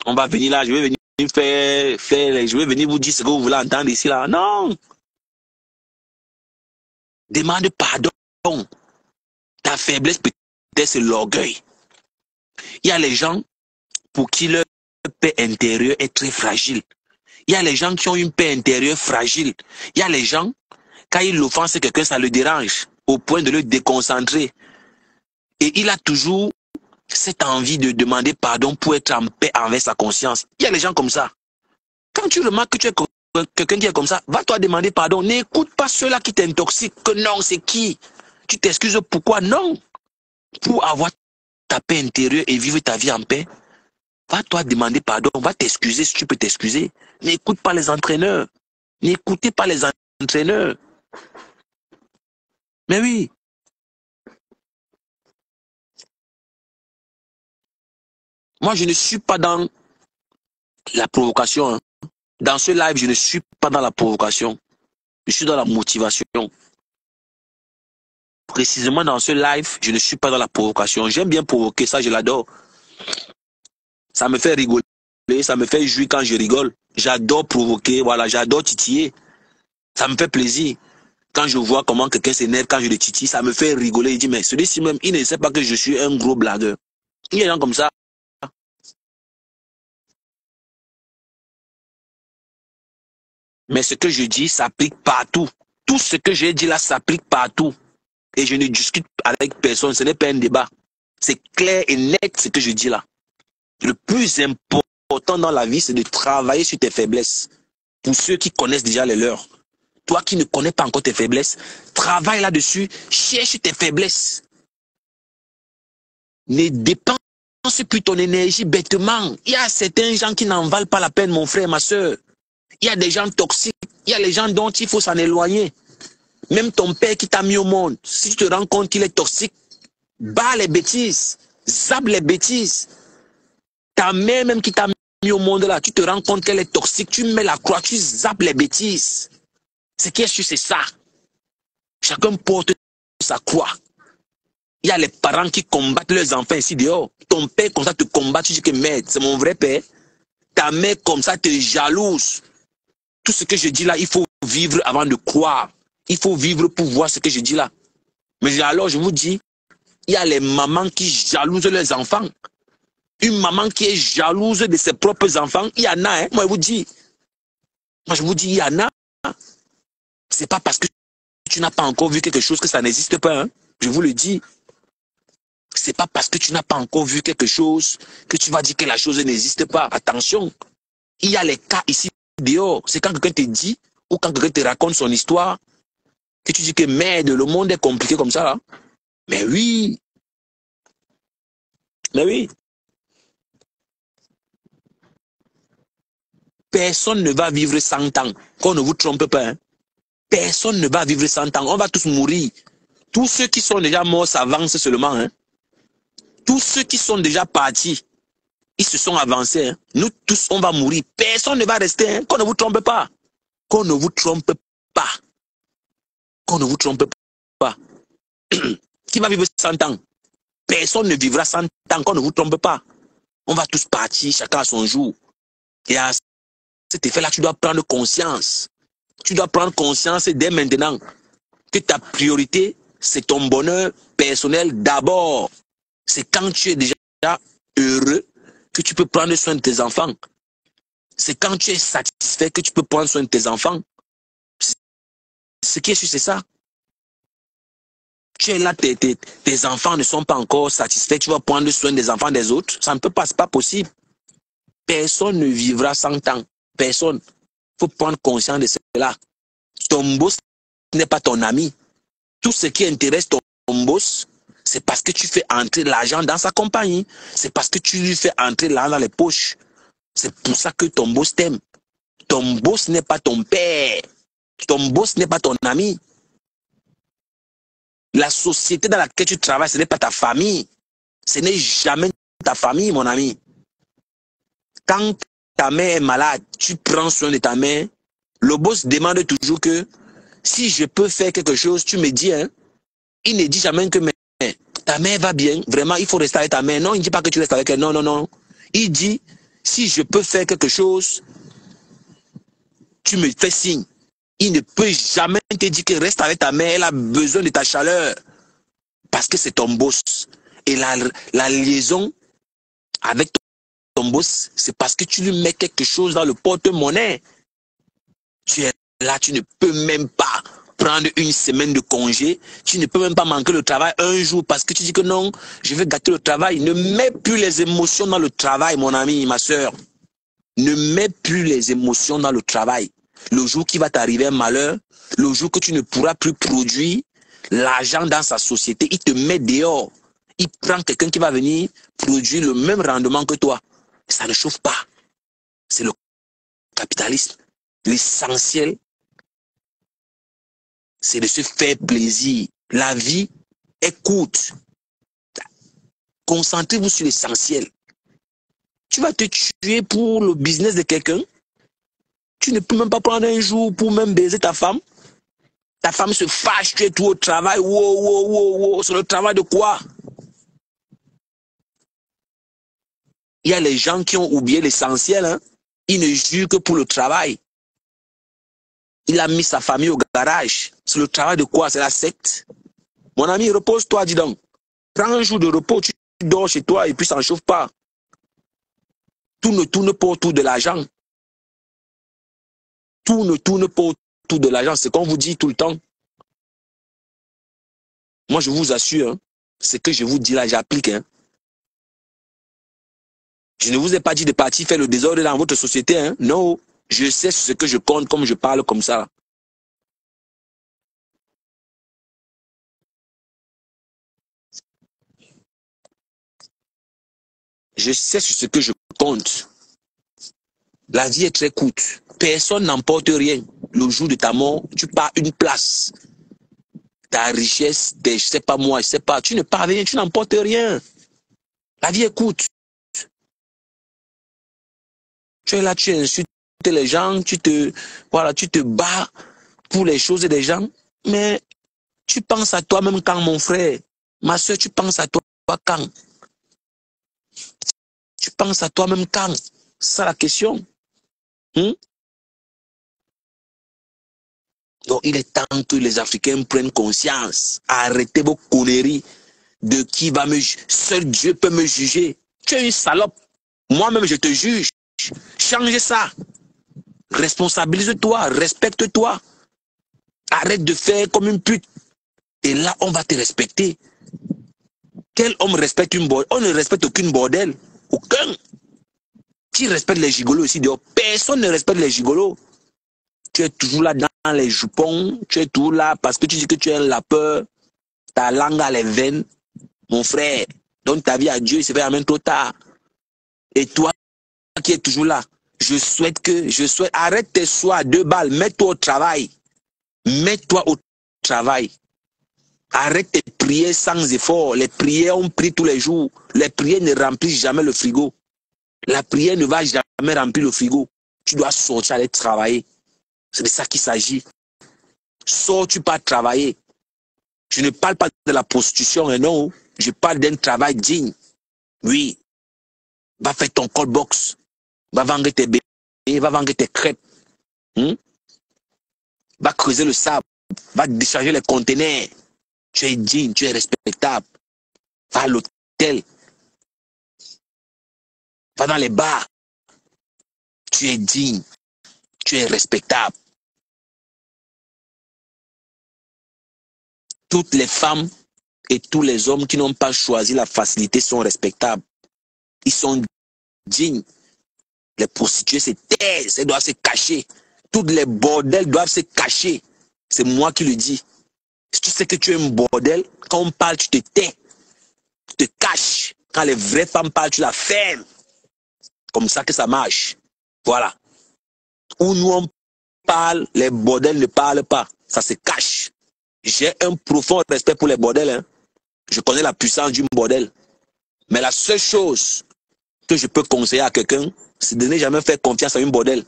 On va venir là, je vais venir je vais venir vous dire ce que vous voulez entendre ici là. Non. Demande pardon. Ta faiblesse peut-être c'est l'orgueil. Il y a les gens pour qui leur paix intérieure est très fragile. Il y a les gens qui ont une paix intérieure fragile. Il y a les gens, quand ils offensent quelqu'un, ça le dérange au point de le déconcentrer. Et il a toujours cette envie de demander pardon pour être en paix envers sa conscience. Il y a les gens comme ça. Quand tu remarques que tu es quelqu'un qui est comme ça, va-toi demander pardon. N'écoute pas ceux-là qui t'intoxiquent. Que non, c'est qui? Tu t'excuses pourquoi? Non. Pour avoir ta paix intérieure et vivre ta vie en paix, va-toi demander pardon. Va t'excuser si tu peux t'excuser. N'écoute pas les entraîneurs. N'écoutez pas les entraîneurs. Mais oui. Moi, je ne suis pas dans la provocation. Hein. Dans ce live, je ne suis pas dans la provocation. Je suis dans la motivation. Précisément dans ce live, je ne suis pas dans la provocation. J'aime bien provoquer, ça je l'adore. Ça me fait rigoler, ça me fait jouir quand je rigole. J'adore provoquer, voilà, j'adore titiller. Ça me fait plaisir. Quand je vois comment quelqu'un s'énerve quand je le titille, ça me fait rigoler. Il dit, mais celui-ci même, il ne sait pas que je suis un gros blagueur. Il y a des gens comme ça. Mais ce que je dis s'applique partout. Tout ce que j'ai dit là s'applique partout. Et je ne discute avec personne, ce n'est pas un débat. C'est clair et net ce que je dis là. Le plus important dans la vie, c'est de travailler sur tes faiblesses. Pour ceux qui connaissent déjà les leurs. Toi qui ne connais pas encore tes faiblesses, travaille là-dessus, cherche tes faiblesses. Ne dépense plus ton énergie bêtement. Il y a certains gens qui n'en valent pas la peine, mon frère, ma soeur. Il y a des gens toxiques, il y a les gens dont il faut s'en éloigner. Même ton père qui t'a mis au monde, si tu te rends compte qu'il est toxique, bats les bêtises, zappe les bêtises. Ta mère même qui t'a mis au monde là, tu te rends compte qu'elle est toxique, tu mets la croix, tu zappes les bêtises. Ce qui est sûr, c'est ça. Chacun porte sa croix. Il y a les parents qui combattent leurs enfants ici dehors. Ton père comme ça te combat, tu dis que merde, c'est mon vrai père. Ta mère comme ça te jalouse. Tout ce que je dis là, il faut vivre avant de croire. Il faut vivre pour voir ce que je dis là. Mais alors, je vous dis, il y a les mamans qui jalousent leurs enfants. Une maman qui est jalouse de ses propres enfants, il y en a, hein. Moi, je vous dis, il y en a. C'est pas parce que tu n'as pas encore vu quelque chose que ça n'existe pas, hein. Je vous le dis. C'est pas parce que tu n'as pas encore vu quelque chose que tu vas dire que la chose n'existe pas. Attention. Il y a les cas ici dehors. C'est quand quelqu'un te dit, ou quand quelqu'un te raconte son histoire, que tu dis que merde, le monde est compliqué comme ça, là. Mais oui. Mais oui. Personne ne va vivre 100 ans. Qu'on ne vous trompe pas. Hein. Personne ne va vivre 100 ans. On va tous mourir. Tous ceux qui sont déjà morts s'avancent seulement. Hein. Tous ceux qui sont déjà partis, ils se sont avancés. Hein. Nous tous, on va mourir. Personne ne va rester. Hein. Qu'on ne vous trompe pas. Qu'on ne vous trompe pas. Qu'on ne vous trompe pas. Qui va vivre 100 ans? Personne ne vivra 100 ans. Qu'on ne vous trompe pas. On va tous partir, chacun à son jour. Et à cet effet-là, tu dois prendre conscience. Tu dois prendre conscience dès maintenant que ta priorité, c'est ton bonheur personnel d'abord. C'est quand tu es déjà heureux que tu peux prendre soin de tes enfants. C'est quand tu es satisfait que tu peux prendre soin de tes enfants. Ce qui est sûr, c'est ça. Tu es là, tes enfants ne sont pas encore satisfaits, tu vas prendre soin des enfants des autres. Ça ne peut pas, c'est pas possible. Personne ne vivra 100 ans. Personne. Il faut prendre conscience de cela. Ton boss n'est pas ton ami. Tout ce qui intéresse ton boss, c'est parce que tu fais entrer l'argent dans sa compagnie. C'est parce que tu lui fais entrer l'argent dans les poches. C'est pour ça que ton boss t'aime. Ton boss n'est pas ton père. Ton boss n'est pas ton ami. La société dans laquelle tu travailles, ce n'est pas ta famille. Ce n'est jamais ta famille, mon ami. Quand ta mère est malade, tu prends soin de ta mère. Le boss demande toujours que si je peux faire quelque chose, tu me dis. Hein? Il ne dit jamais que mais, ta mère va bien. Vraiment, il faut rester avec ta mère. Non, il ne dit pas que tu restes avec elle. Non, non, non. Il dit, si je peux faire quelque chose, tu me fais signe. Il ne peut jamais te dire que reste avec ta mère. Elle a besoin de ta chaleur. Parce que c'est ton boss. Et la liaison avec ton boss, c'est parce que tu lui mets quelque chose dans le porte-monnaie. Tu es là, tu ne peux même pas prendre une semaine de congé. Tu ne peux même pas manquer le travail un jour parce que tu dis que non, je vais gâter le travail. Ne mets plus les émotions dans le travail, mon ami, ma soeur. Ne mets plus les émotions dans le travail. Le jour qui va t'arriver un malheur, le jour que tu ne pourras plus produire l'argent dans sa société, il te met dehors. Il prend quelqu'un qui va venir produire le même rendement que toi. Ça ne chauffe pas. C'est le capitalisme. L'essentiel, c'est de se faire plaisir. La vie est courte. Concentrez-vous sur l'essentiel. Tu vas te tuer pour le business de quelqu'un. Tu ne peux même pas prendre un jour pour même baiser ta femme. Ta femme se fâche, tu es tout au travail. Wow. C'est le travail de quoi? Il y a les gens qui ont oublié l'essentiel. Hein? Ils ne jurent que pour le travail. Il a mis sa famille au garage. C'est le travail de quoi? C'est la secte. Mon ami, repose-toi, dis donc. Prends un jour de repos, tu dors chez toi et puis ça ne chauffe pas. Tout ne tourne pas autour de l'argent. Tout ne tourne pas autour de l'argent. C'est qu'on vous dit tout le temps. Moi, je vous assure, hein, ce que je vous dis là, j'applique. Hein. Je ne vous ai pas dit de partir faire le désordre dans votre société. Hein. Non, je sais ce que je compte comme je parle comme ça. Je sais sur ce que je compte. La vie est très courte. Personne n'emporte rien. Le jour de ta mort, tu pars une place. Ta richesse, je sais pas moi, je sais pas. Tu ne pars rien, tu n'emportes rien. La vie est courte. Tu es là, tu insultes les gens, tu te bats pour les choses des gens. Mais tu penses à toi-même quand, mon frère? Ma soeur, tu penses à toi quand? Tu penses à toi-même quand? C'est ça la question. Donc, il est temps que les Africains prennent conscience. Arrêtez vos conneries de qui va me juger. Seul Dieu peut me juger. Tu es une salope. Moi-même, je te juge. Change ça. Responsabilise-toi. Respecte-toi. Arrête de faire comme une pute. Et là, on va te respecter. Quel homme respecte une bordel? On ne respecte aucune bordel. Aucun. Qui respecte les gigolos ici dehors? Personne ne respecte les gigolos. Tu es toujours là dans les jupons. Tu es toujours là parce que tu dis que tu es un lapeur. Ta langue a les veines. Mon frère, donne ta vie à Dieu, il se fait amène trop tard. Et toi qui es toujours là, je souhaite, arrête tes soins à 2 balles, mets-toi au travail. Mets-toi au travail. Arrête tes prières sans effort. Les prières, on prie tous les jours. Les prières ne remplissent jamais le frigo. La prière ne va jamais remplir le frigo. Tu dois sortir, aller travailler. C'est de ça qu'il s'agit. Sors, tu pars travailler. Je ne parle pas de la prostitution, non. Je parle d'un travail digne. Oui. Va faire ton call box. Va vendre tes bébés. Va vendre tes crêpes. Va creuser le sable. Va décharger les conteneurs. Tu es digne, tu es respectable. Va à l'hôtel. Va dans les bars. Tu es digne. Tu es respectable. Toutes les femmes et tous les hommes qui n'ont pas choisi la facilité sont respectables. Ils sont dignes. Les prostituées se taisent, elles doivent se cacher. Toutes les bordels doivent se cacher. C'est moi qui le dis. Si tu sais que tu es un bordel, quand on parle, tu te tais. Tu te caches. Quand les vraies femmes parlent, tu la fermes. Comme ça que ça marche. Voilà. Où nous on parle, les bordels ne parlent pas. Ça se cache. J'ai un profond respect pour les bordels. Hein. Je connais la puissance du bordel. Mais la seule chose que je peux conseiller à quelqu'un, c'est de ne jamais faire confiance à une bordel.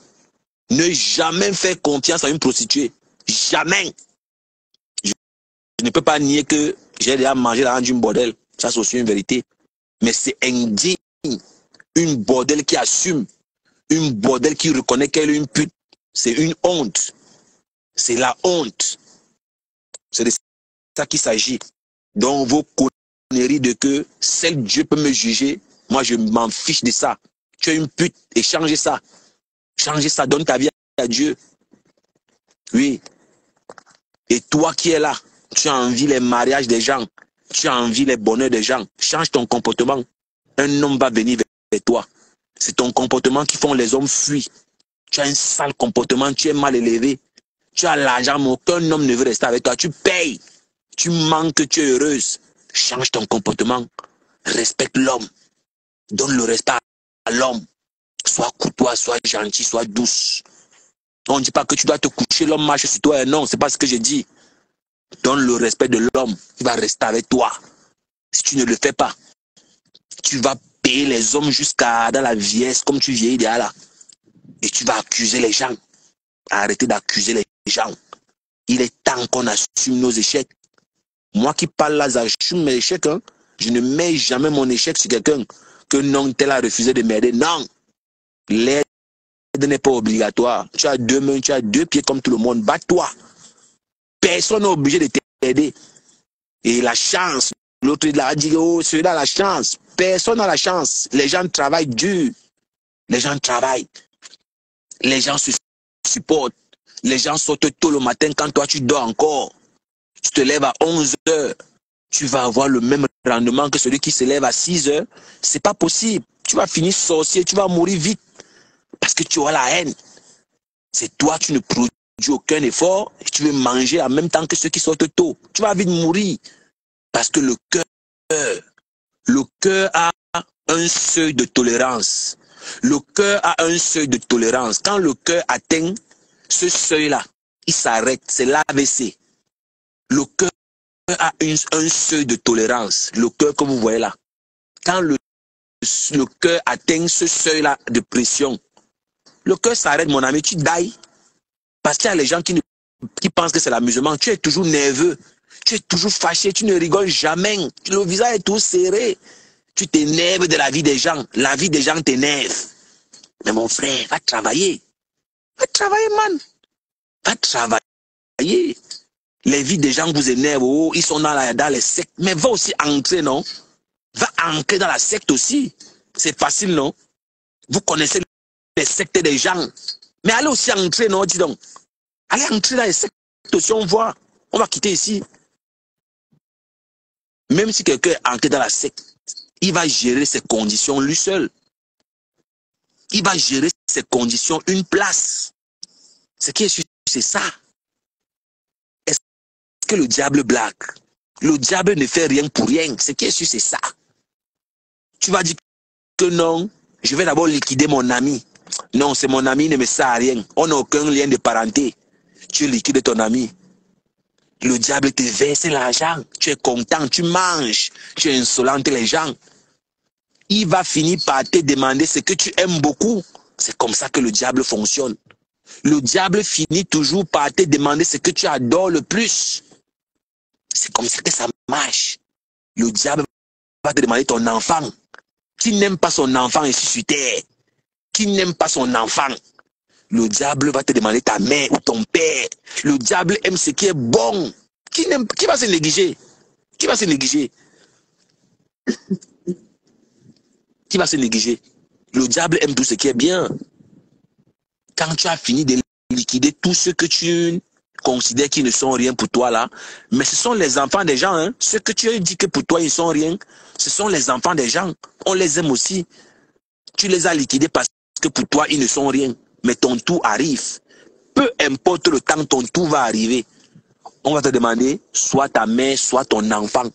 Ne jamais faire confiance à une prostituée. Jamais. Je ne peux pas nier que j'ai déjà mangé dans une bordel. Ça, c'est aussi une vérité. Mais c'est indigne. Une bordel qui assume. Une bordel qui reconnaît qu'elle est une pute. C'est une honte. C'est la honte. C'est de ça qu'il s'agit. Donc, vos conneries de que seul Dieu peut me juger, moi, je m'en fiche de ça. Tu es une pute et changez ça. Changez ça, donne ta vie à Dieu. Oui. Et toi qui es là, tu as envie les mariages des gens. Tu as envie les bonheurs des gens. Change ton comportement. Un homme va venir vers toi. C'est ton comportement qui font les hommes fuir. Tu as un sale comportement, tu es mal élevé. Tu as l'argent, mais aucun homme ne veut rester avec toi. Tu payes. Tu manques, tu es heureuse. Change ton comportement. Respecte l'homme. Donne le respect à l'homme. Sois courtois, sois gentil, sois douce. On ne dit pas que tu dois te coucher, l'homme marche sur toi. Non, c'est pas ce que je dis. donne le respect de l'homme, il va rester avec toi. Si tu ne le fais pas, tu vas payer les hommes jusqu'à dans la vieillesse, comme tu vieillis déjà là. Et tu vas accuser les gens. Arrêtez d'accuser les gens. Il est temps qu'on assume nos échecs. Moi qui parle là, j'assume mes échecs. Hein. Je ne mets jamais mon échec sur quelqu'un que non, tel a refusé de m'aider. Non. L'aide n'est pas obligatoire. Tu as 2 mains, tu as 2 pieds comme tout le monde. Bats-toi. Personne n'est obligé de t'aider. Et la chance, l'autre il a dit, oh, celui-là a la chance. Personne n'a la chance. Les gens travaillent dur. Les gens travaillent. Les gens se supportent. Les gens sortent tôt le matin quand toi tu dors encore. Tu te lèves à 11 heures. Tu vas avoir le même rendement que celui qui se lève à 6 heures. C'est pas possible. Tu vas finir sorcier, tu vas mourir vite. Parce que tu auras la haine. C'est toi, tu ne produis aucun effort et tu veux manger en même temps que ceux qui sortent tôt. Tu vas vite mourir. Parce que le cœur a un seuil de tolérance. Le cœur a un seuil de tolérance. Quand le cœur atteint ce seuil-là, il s'arrête. C'est l'AVC. Le cœur a un seuil de tolérance. Le cœur que vous voyez là. Quand le cœur atteint ce seuil-là de pression, le cœur s'arrête, mon ami, tu dailles. Parce qu'il y a les gens qui pensent que c'est l'amusement. Tu es toujours nerveux. Tu es toujours fâché. Tu ne rigoles jamais. Le visage est tout serré. Tu t'énerves de la vie des gens. La vie des gens t'énerve. Mais mon frère, va travailler. Va travailler, man. Va travailler. Les vies des gens vous énervent. Oh, ils sont dans les sectes. Mais va aussi entrer, non? Va entrer dans la secte aussi. C'est facile, non? Vous connaissez les sectes des gens. Mais allez aussi entrer, non? Dis donc. Allez entrer dans les sectes aussi, on voit. On va quitter ici. Même si quelqu'un est entré dans la secte, il va gérer ses conditions lui seul. Il va gérer ses conditions une place. Ce qui est sûr, c'est ça. Est-ce que le diable blague? Le diable ne fait rien pour rien. Ce qui est sûr, c'est ça. Tu vas dire que non, je vais d'abord liquider mon ami. Non, c'est mon ami, il ne me sert à rien. On n'a aucun lien de parenté. Tu liquides ton ami. Le diable te verse l'argent. Tu es content, tu manges. Tu es insolente les gens. Il va finir par te demander ce que tu aimes beaucoup. C'est comme ça que le diable fonctionne. Le diable finit toujours par te demander ce que tu adores le plus. C'est comme ça que ça marche. Le diable va te demander ton enfant. Qui n'aime pas son enfant ici sur terre? Qui n'aime pas son enfant? Le diable va te demander ta mère ou ton père. Le diable aime ce qui est bon. Qui va se négliger? Qui va se négliger? Qui va se négliger? Le diable aime tout ce qui est bien. Quand tu as fini de liquider tous ceux que tu considères qui ne sont rien pour toi là, mais ce sont les enfants des gens, hein. Ceux que tu as dit que pour toi ils sont rien, ce sont les enfants des gens. On les aime aussi. Tu les as liquidés parce que pour toi ils ne sont rien. Mais ton tour arrive. Peu importe le temps, ton tour va arriver. On va te demander soit ta mère, soit ton enfant.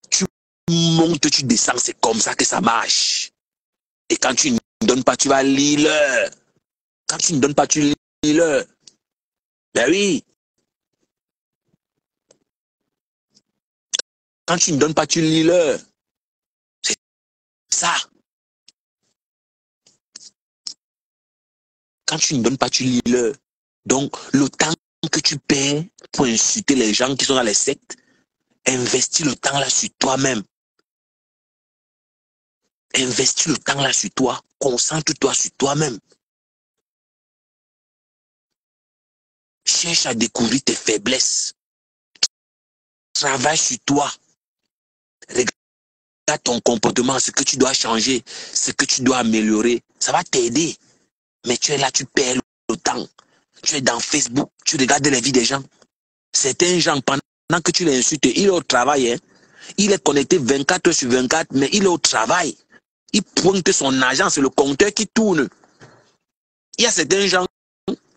Tu montes, tu descends, c'est comme ça que ça marche. Et quand tu ne donnes pas, tu vas lire. Quand tu ne donnes pas, tu lire. Ben oui. Quand tu ne donnes pas, tu lire. C'est ça. Quand tu ne donnes pas, tu lire. Donc, le temps que tu perds pour insulter les gens qui sont dans les sectes, investis le temps là sur toi-même. Investis le temps là sur toi. Concentre-toi sur toi-même. Cherche à découvrir tes faiblesses. Travaille sur toi. Regarde ton comportement, ce que tu dois changer, ce que tu dois améliorer. Ça va t'aider. Mais tu es là, tu perds le temps. Tu es dans Facebook, tu regardes les vies des gens. Certains gens, pendant que tu les insultes, il est au travail. Hein. Il est connecté 24 heures sur 24, mais il est au travail. Il pointe son argent, c'est le compteur qui tourne. Il y a certains gens,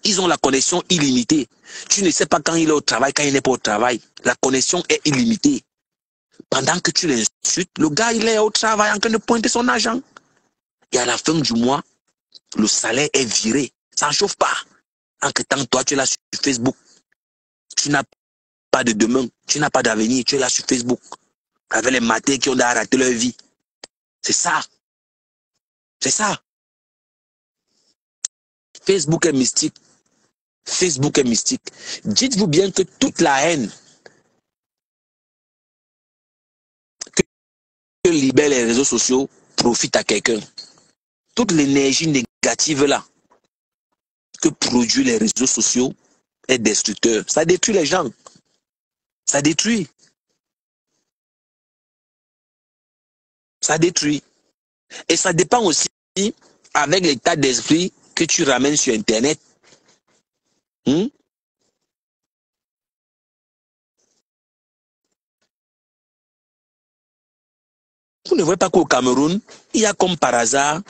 ils ont la connexion illimitée. Tu ne sais pas quand il est au travail, quand il n'est pas au travail. La connexion est illimitée. Pendant que tu l'insultes, le gars, il est au travail en train de pointer son argent. Et à la fin du mois, le salaire est viré. Ça ne chauffe pas. Entre temps, toi, tu es là sur Facebook. Tu n'as pas de demain, tu n'as pas d'avenir, tu es là sur Facebook, avec les matins qui ont raté leur vie. C'est ça. C'est ça. Facebook est mystique. Facebook est mystique. Dites-vous bien que toute la haine que libèrent les réseaux sociaux profite à quelqu'un. Toute l'énergie négative là que produisent les réseaux sociaux est destructeur. Ça détruit les gens. Ça détruit. Ça détruit. Et ça dépend aussi avec l'état d'esprit que tu ramènes sur Internet. Vous ne voyez pas qu'au Cameroun, il y a comme par hasard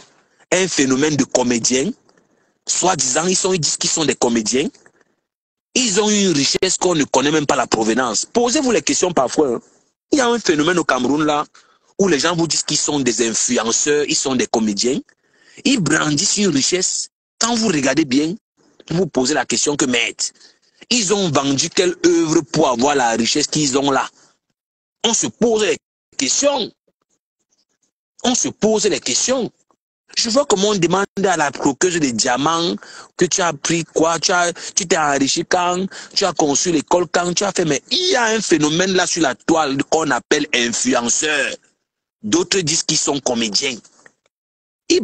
un phénomène de comédiens. Soi-disant, ils disent qu'ils sont des comédiens. Ils ont une richesse qu'on ne connaît même pas la provenance. Posez-vous les questions parfois. Il y a un phénomène au Cameroun là, où les gens vous disent qu'ils sont des influenceurs, ils sont des comédiens. Ils brandissent une richesse. Quand vous regardez bien, vous vous posez la question que, maître, ils ont vendu quelle œuvre pour avoir la richesse qu'ils ont là? On se pose les questions. On se pose les questions. Je vois comment on demande à la croqueuse de diamants que tu as pris quoi, tu t'es enrichi quand, tu as conçu l'école quand, tu as fait, mais il y a un phénomène là sur la toile qu'on appelle influenceurs. D'autres disent qu'ils sont comédiens. Ils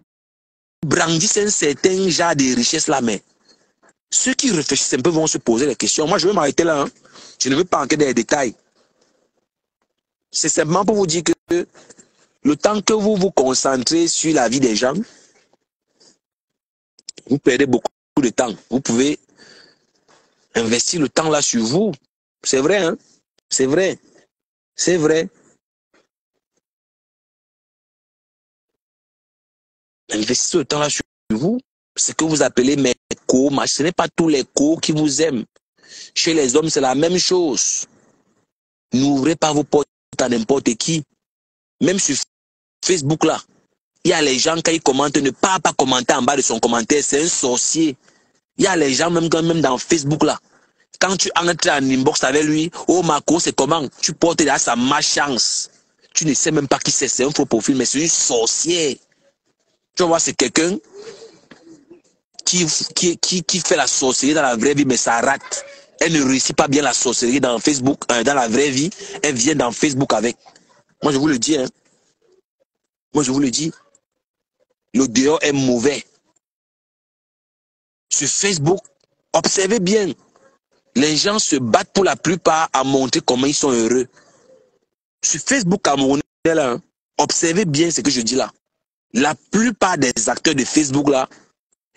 brandissent un certain genre de richesse là, mais ceux qui réfléchissent un peu vont se poser les questions. Moi, je vais m'arrêter là. Hein. Je ne veux pas entrer dans les détails. C'est simplement pour vous dire que le temps que vous vous concentrez sur la vie des gens, vous perdez beaucoup de temps. Vous pouvez investir le temps là sur vous. C'est vrai, hein? C'est vrai. C'est vrai. Investissez le temps là sur vous. Ce que vous appelez mes co, ce n'est pas tous les co qui vous aiment. Chez les hommes, c'est la même chose. N'ouvrez pas vos portes à n'importe qui. Même sur Facebook là, il y a les gens quand ils commentent, ne pas commenter en bas de son commentaire, c'est un sorcier. Il y a les gens même dans Facebook là. Quand tu entres en inbox avec lui, oh Marco, c'est comment? Tu portes derrière sa malchance. Tu ne sais même pas qui c'est un faux profil, mais c'est une sorcière. Tu vas voir, c'est quelqu'un qui fait la sorcellerie dans la vraie vie, mais ça rate. Elle ne réussit pas bien la sorcellerie dans Facebook, dans la vraie vie. Elle vient dans Facebook avec. Moi, je vous le dis, hein. Moi, je vous le dis. Le dehors est mauvais. Sur Facebook, observez bien. Les gens se battent pour la plupart à montrer comment ils sont heureux. Sur Facebook camerounais, là, hein, observez bien ce que je dis là. La plupart des acteurs de Facebook là,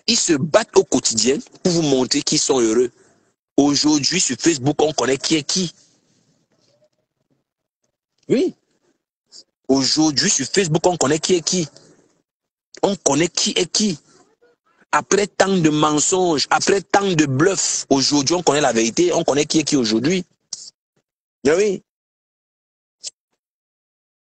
ils se battent au quotidien pour vous montrer qu'ils sont heureux. Aujourd'hui, sur Facebook, on connaît qui est qui. Oui. Aujourd'hui, sur Facebook, on connaît qui est qui. On connaît qui est qui. Après tant de mensonges, après tant de bluffs, aujourd'hui, on connaît la vérité, on connaît qui est qui aujourd'hui. Oui.